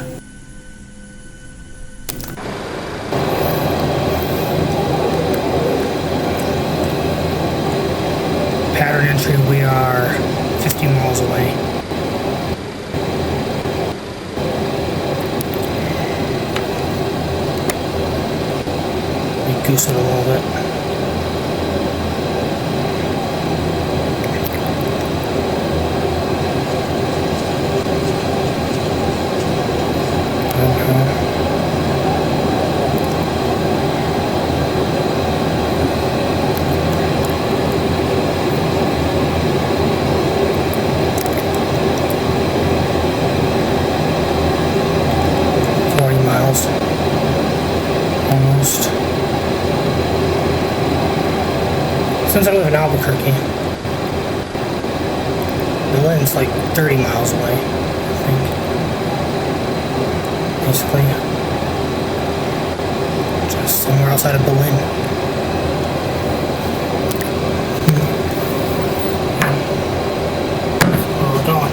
Pattern entry, we are 50 miles away. We goose it a little bit. Since I live in Albuquerque, Berlin's like 30 miles away, I think. Basically. Just somewhere outside of Berlin. Where we're going.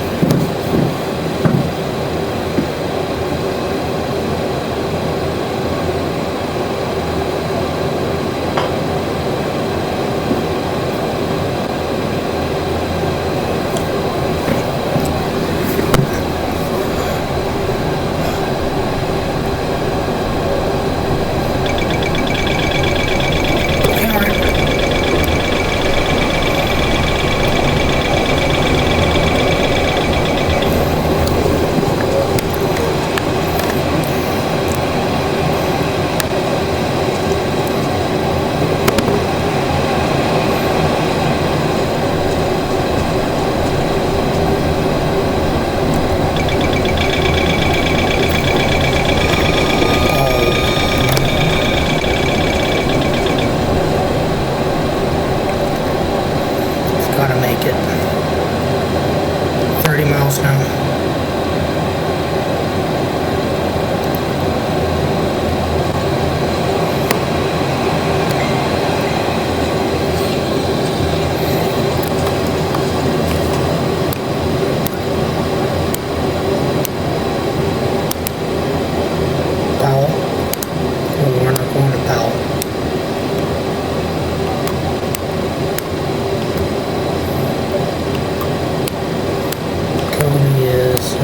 Cody is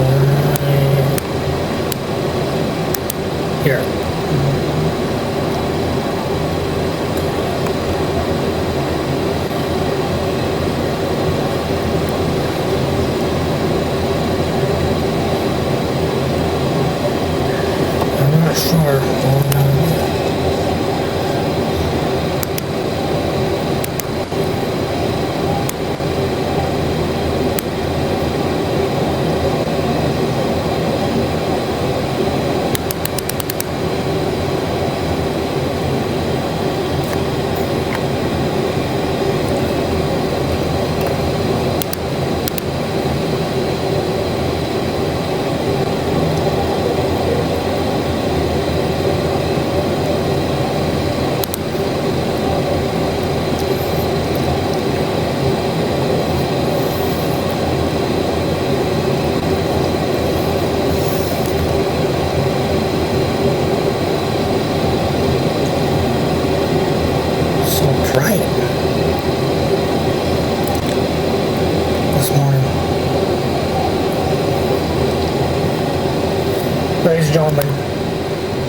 and gentlemen,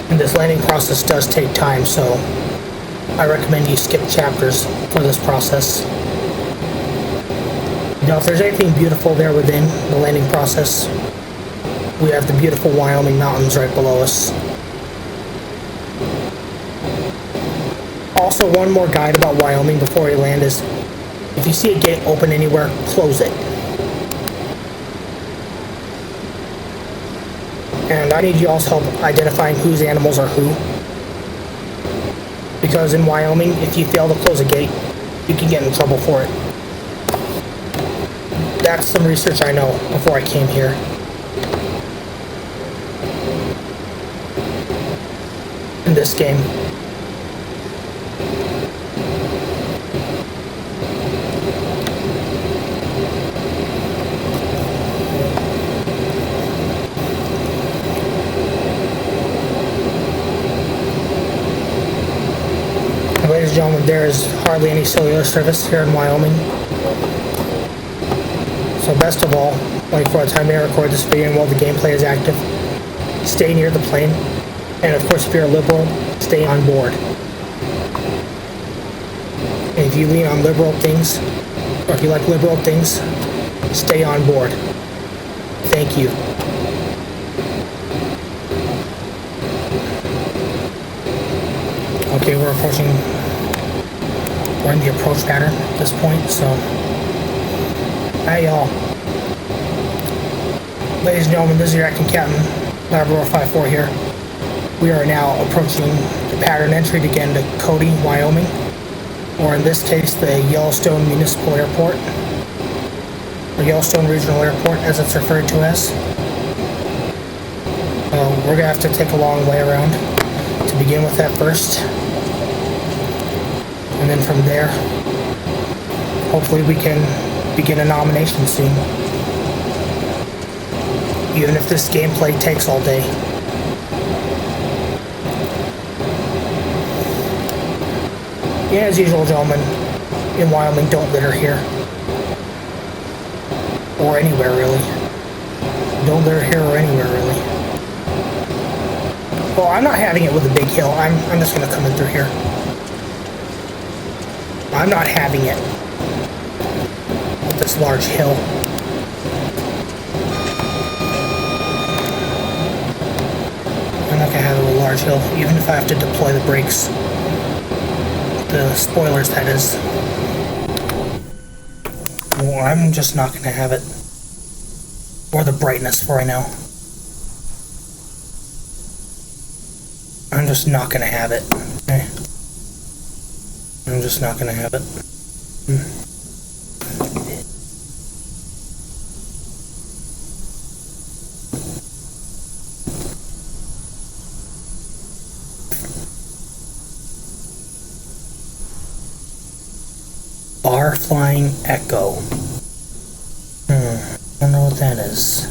and this landing process does take time, so I recommend you skip chapters for this process. Now, if there's anything beautiful there within the landing process, we have the beautiful Wyoming mountains right below us. Also, one more guide about Wyoming before we land is, if you see a gate open anywhere, close it. And I need y'all's help identifying whose animals are who. Because in Wyoming, if you fail to close a gate, you can get in trouble for it. That's some research I know before I came here. In this game. Ladies and gentlemen, there is hardly any cellular service here in Wyoming. So best of all, like for the time I record this video and while the gameplay is active, stay near the plane. And of course, if you're a liberal, stay on board. And if you lean on liberal things, or if you like liberal things, stay on board. Thank you. Okay, we're in the approach pattern at this point, so hey y'all. Ladies and gentlemen, this is your acting captain, Labrador 5-4 here. We are now approaching the pattern entry to get into Cody, Wyoming, or in this case, the Yellowstone Municipal Airport, or Yellowstone Regional Airport, as it's referred to as. We're gonna have to take a long way around to begin with that first. And then from there, hopefully we can begin a nomination soon. Even if this gameplay takes all day. Yeah, as usual, gentlemen, in Wyoming, don't litter here. Or anywhere, really. Don't litter here or anywhere, really. Well, I'm not having it with a big hill. I'm just gonna come in through here. I'm not having it with this large hill. I'm not gonna have it with a large hill, even if I have to deploy the brakes. The spoilers, that is. Well, I'm just not gonna have it. Or the brightness for right now. I'm just not gonna have it. Okay. I'm just not gonna have it. Bar Flying Echo. I don't know what that is.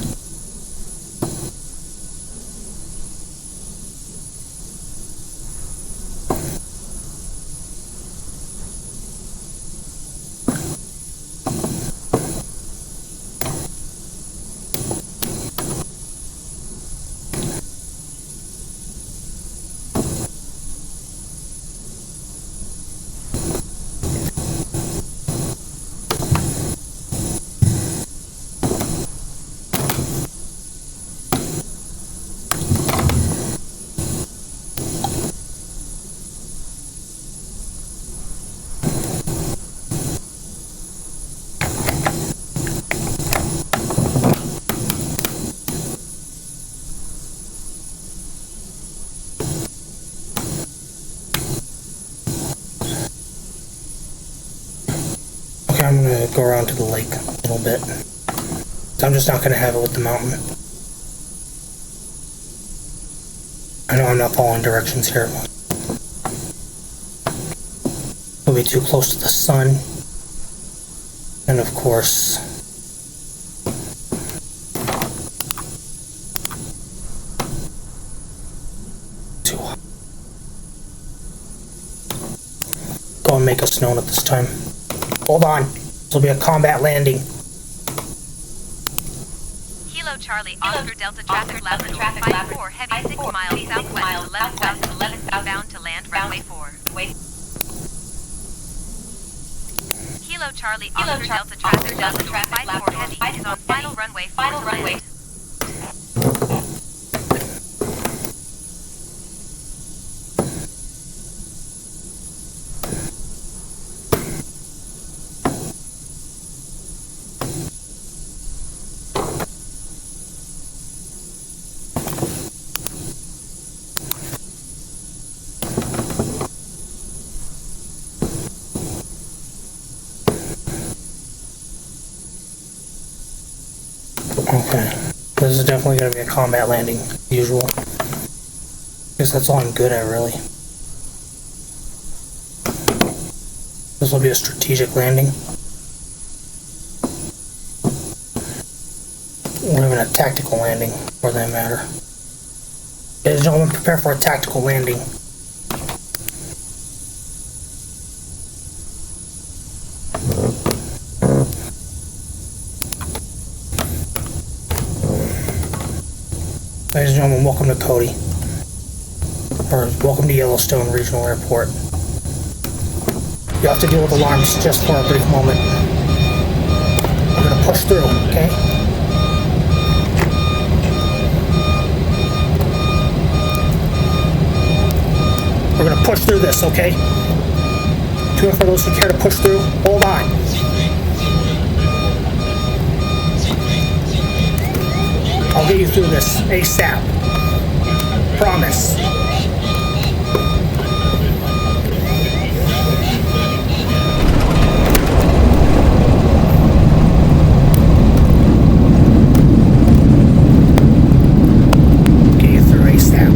I'm going to go around to the lake a little bit. I'm just not going to have it with the mountain. I know I'm not following directions here. It'll be too close to the sun. And of course, too hot. Go and make us known at this time. Hold on. This will be a combat landing. Kilo Kilo Charlie, Oscar Delta Traffic Labrador, 54 heavy 6 miles southwest, 11,000 bound to land runway 4. Kilo Charlie, Oscar Delta Traffic Labrador, 54 heavy is on final runway 4 to land. Okay, this is definitely going to be a combat landing, usual. Because that's all I'm good at, really. This will be a strategic landing. Or even a tactical landing, for that matter. Ladies and gentlemen, prepare for a tactical landing. Ladies and gentlemen, welcome to Cody. Or welcome to Yellowstone Regional Airport. You have to deal with alarms just for a brief moment. We're gonna push through, okay? We're gonna push through this, okay? To and for those who care to push through, hold on. I'll get you through this ASAP. Promise. Get you through ASAP.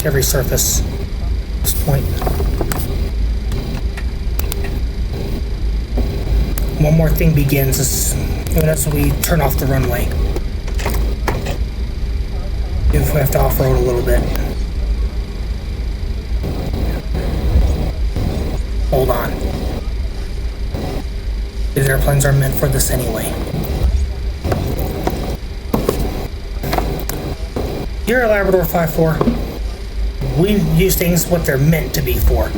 Every surface at this point. One more thing begins as we turn off the runway. If we have to off-road a little bit. Hold on. These airplanes are meant for this anyway. Here at Labrador 5-4, we use things what they're meant to be for.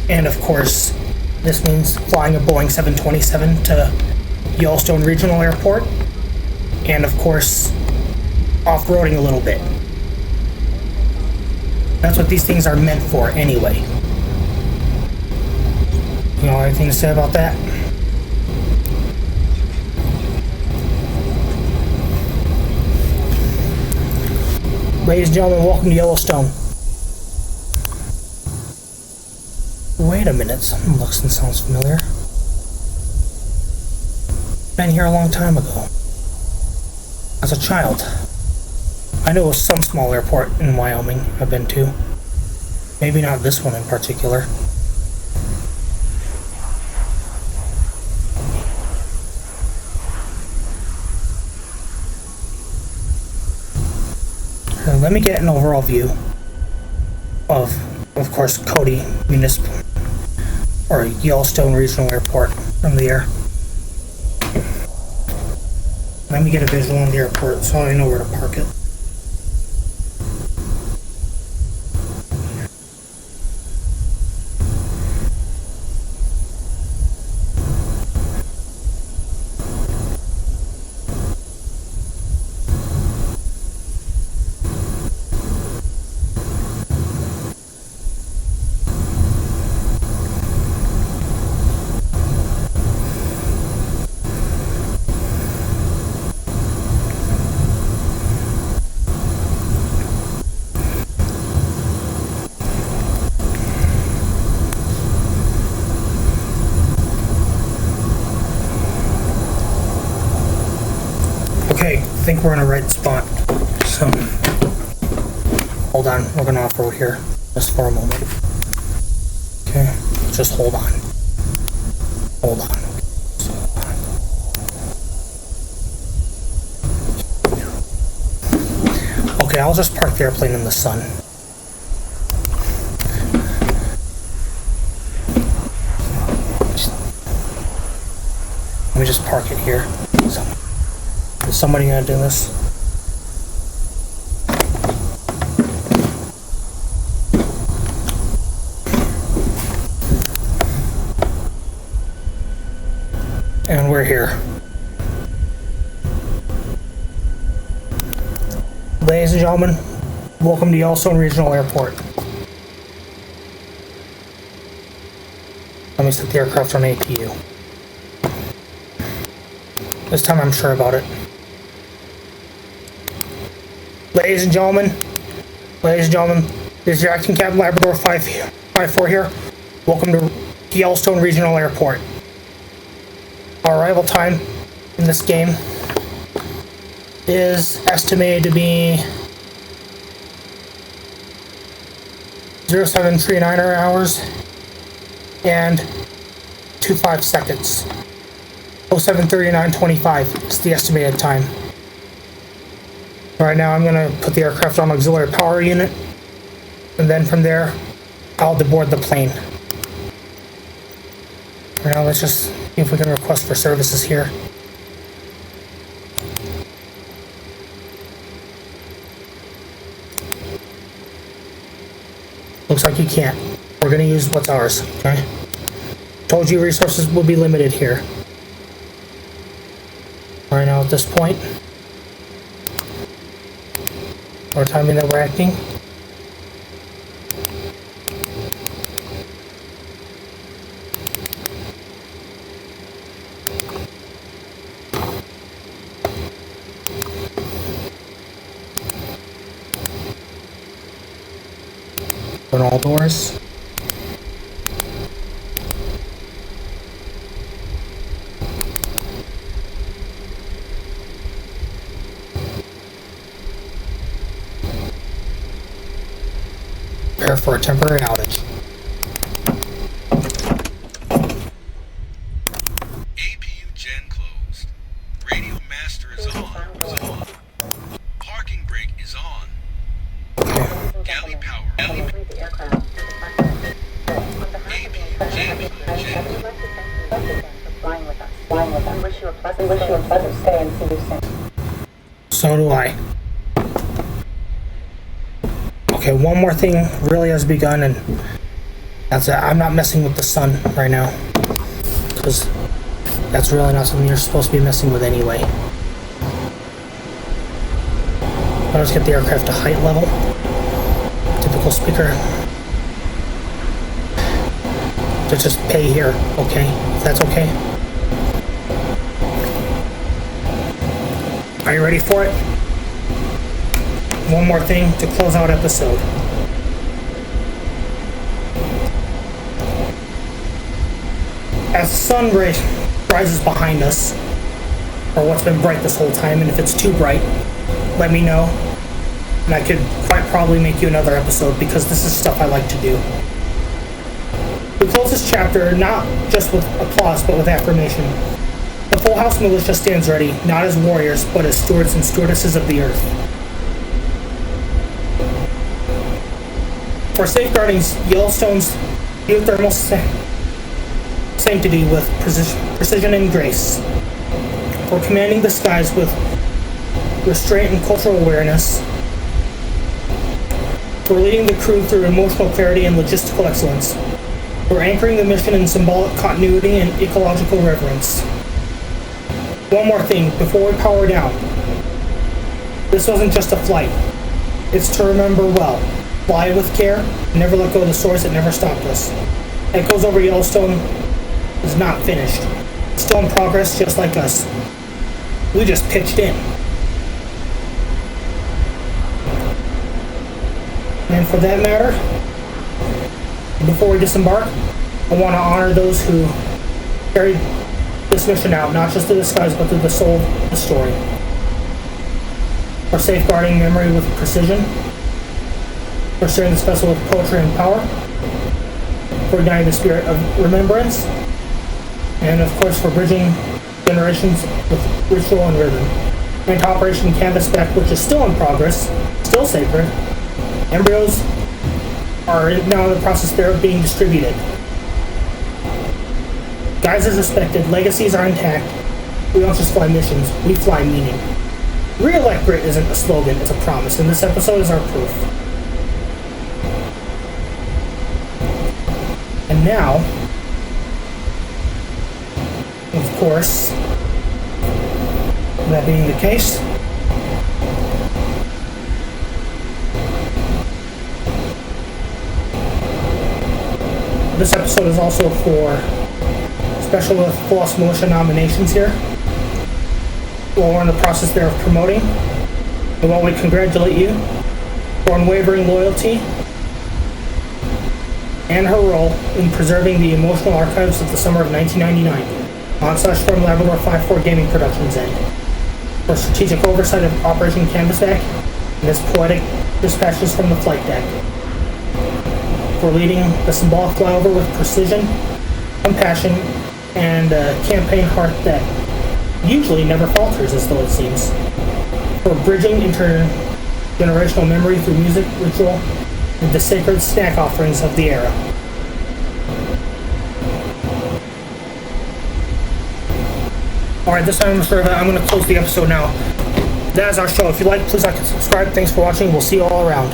And of course, this means flying a Boeing 727 to Yellowstone Regional Airport. And of course, off-roading a little bit. That's what these things are meant for anyway. You know anything to say about that? Ladies and gentlemen, welcome to Yellowstone. Wait a minute, something looks and sounds familiar. Been here a long time ago. As a child. I know of some small airport in Wyoming I've been to. Maybe not this one in particular. Let me get an overall view of course, Cody Municipal or Yellowstone Regional Airport from the air. Let me get a visual on the airport so I know where to park it. think we're in the right spot. So, hold on. We're gonna off-road here just for a moment. Okay, just hold on. Hold on. Just hold on. Okay, I'll just park the airplane in the sun. Let me just park it here. Is somebody gonna do this? And we're here. Ladies and gentlemen, welcome to Yellowstone Regional Airport. Let me set the aircraft on APU. This time I'm sure about it. Ladies and gentlemen, this is your acting captain Labrador 554 here. Welcome to Yellowstone Regional Airport. Our arrival time in this game is estimated to be 0739 hours and 25 seconds. 0739.25 is the estimated time. Right now I'm going to put the aircraft on auxiliary power unit, and then from there I'll deboard the plane. Right now let's just see if we can request for services here. Looks like you can't. We're going to use what's ours, okay? Told you resources will be limited here. Right now at this point, or timing that we're acting. Open all doors. Prepare for a temporary outage. APU gen closed. Radio master is on. Parking brake is on. Galley power. APU gen closed. We wish you a pleasant stay and see you soon. So do I. Okay, one more thing really has begun, and that's it. I'm not messing with the sun right now, because that's really not something you're supposed to be messing with anyway. I'll just get the aircraft to height level. Typical speaker. To just pay here, okay? If that's okay. Are you ready for it? One more thing to close out episode. As the sun rises behind us, or what's been bright this whole time, and if it's too bright, let me know, and I could quite probably make you another episode, because this is stuff I like to do. We close this chapter not just with applause, but with affirmation. The Full House Militia stands ready, not as warriors, but as stewards and stewardesses of the earth. For safeguarding Yellowstone's geothermal sanctity with precision and grace. For commanding the skies with restraint and cultural awareness. For leading the crew through emotional clarity and logistical excellence. For anchoring the mission in symbolic continuity and ecological reverence. One more thing before we power down. This wasn't just a flight. It's to remember well. Fly with care, and never let go of the stories that never stopped us. That goes over Yellowstone is not finished. It's still in progress, just like us. We just pitched in. And for that matter, before we disembark, I want to honor those who carried this mission out, not just through the skies, but through the soul of the story. for safeguarding memory with precision, for sharing this vessel with poetry and power, for igniting the spirit of remembrance, and of course for bridging generations with ritual and rhythm. And to Operation Canvasback, which is still in progress, still sacred. Embryos are now in the process there of being distributed. Geysers respected, legacies are intact. We don't just fly missions, we fly meaning. Re-elect grit isn't a slogan, it's a promise, and this episode is our proof. And now, of course, that being the case, this episode is also for special with False Militia nominations here. Well, we're in the process there of promoting. And while we congratulate you for unwavering loyalty and her role in preserving the emotional archives of the summer of 1999 on /from Labrador 5-4 Gaming Productions end, for strategic oversight of Operation Canvasback and its poetic dispatches from the flight deck, for leading the symbolic flyover with precision, compassion, and a campaign heart that usually never falters, as though it seems, for bridging intergenerational memory through music, ritual, and the sacred snack offerings of the era. Alright, this time I'm going to close the episode now. That is our show. If you like, please like and subscribe. Thanks for watching. We'll see you all around.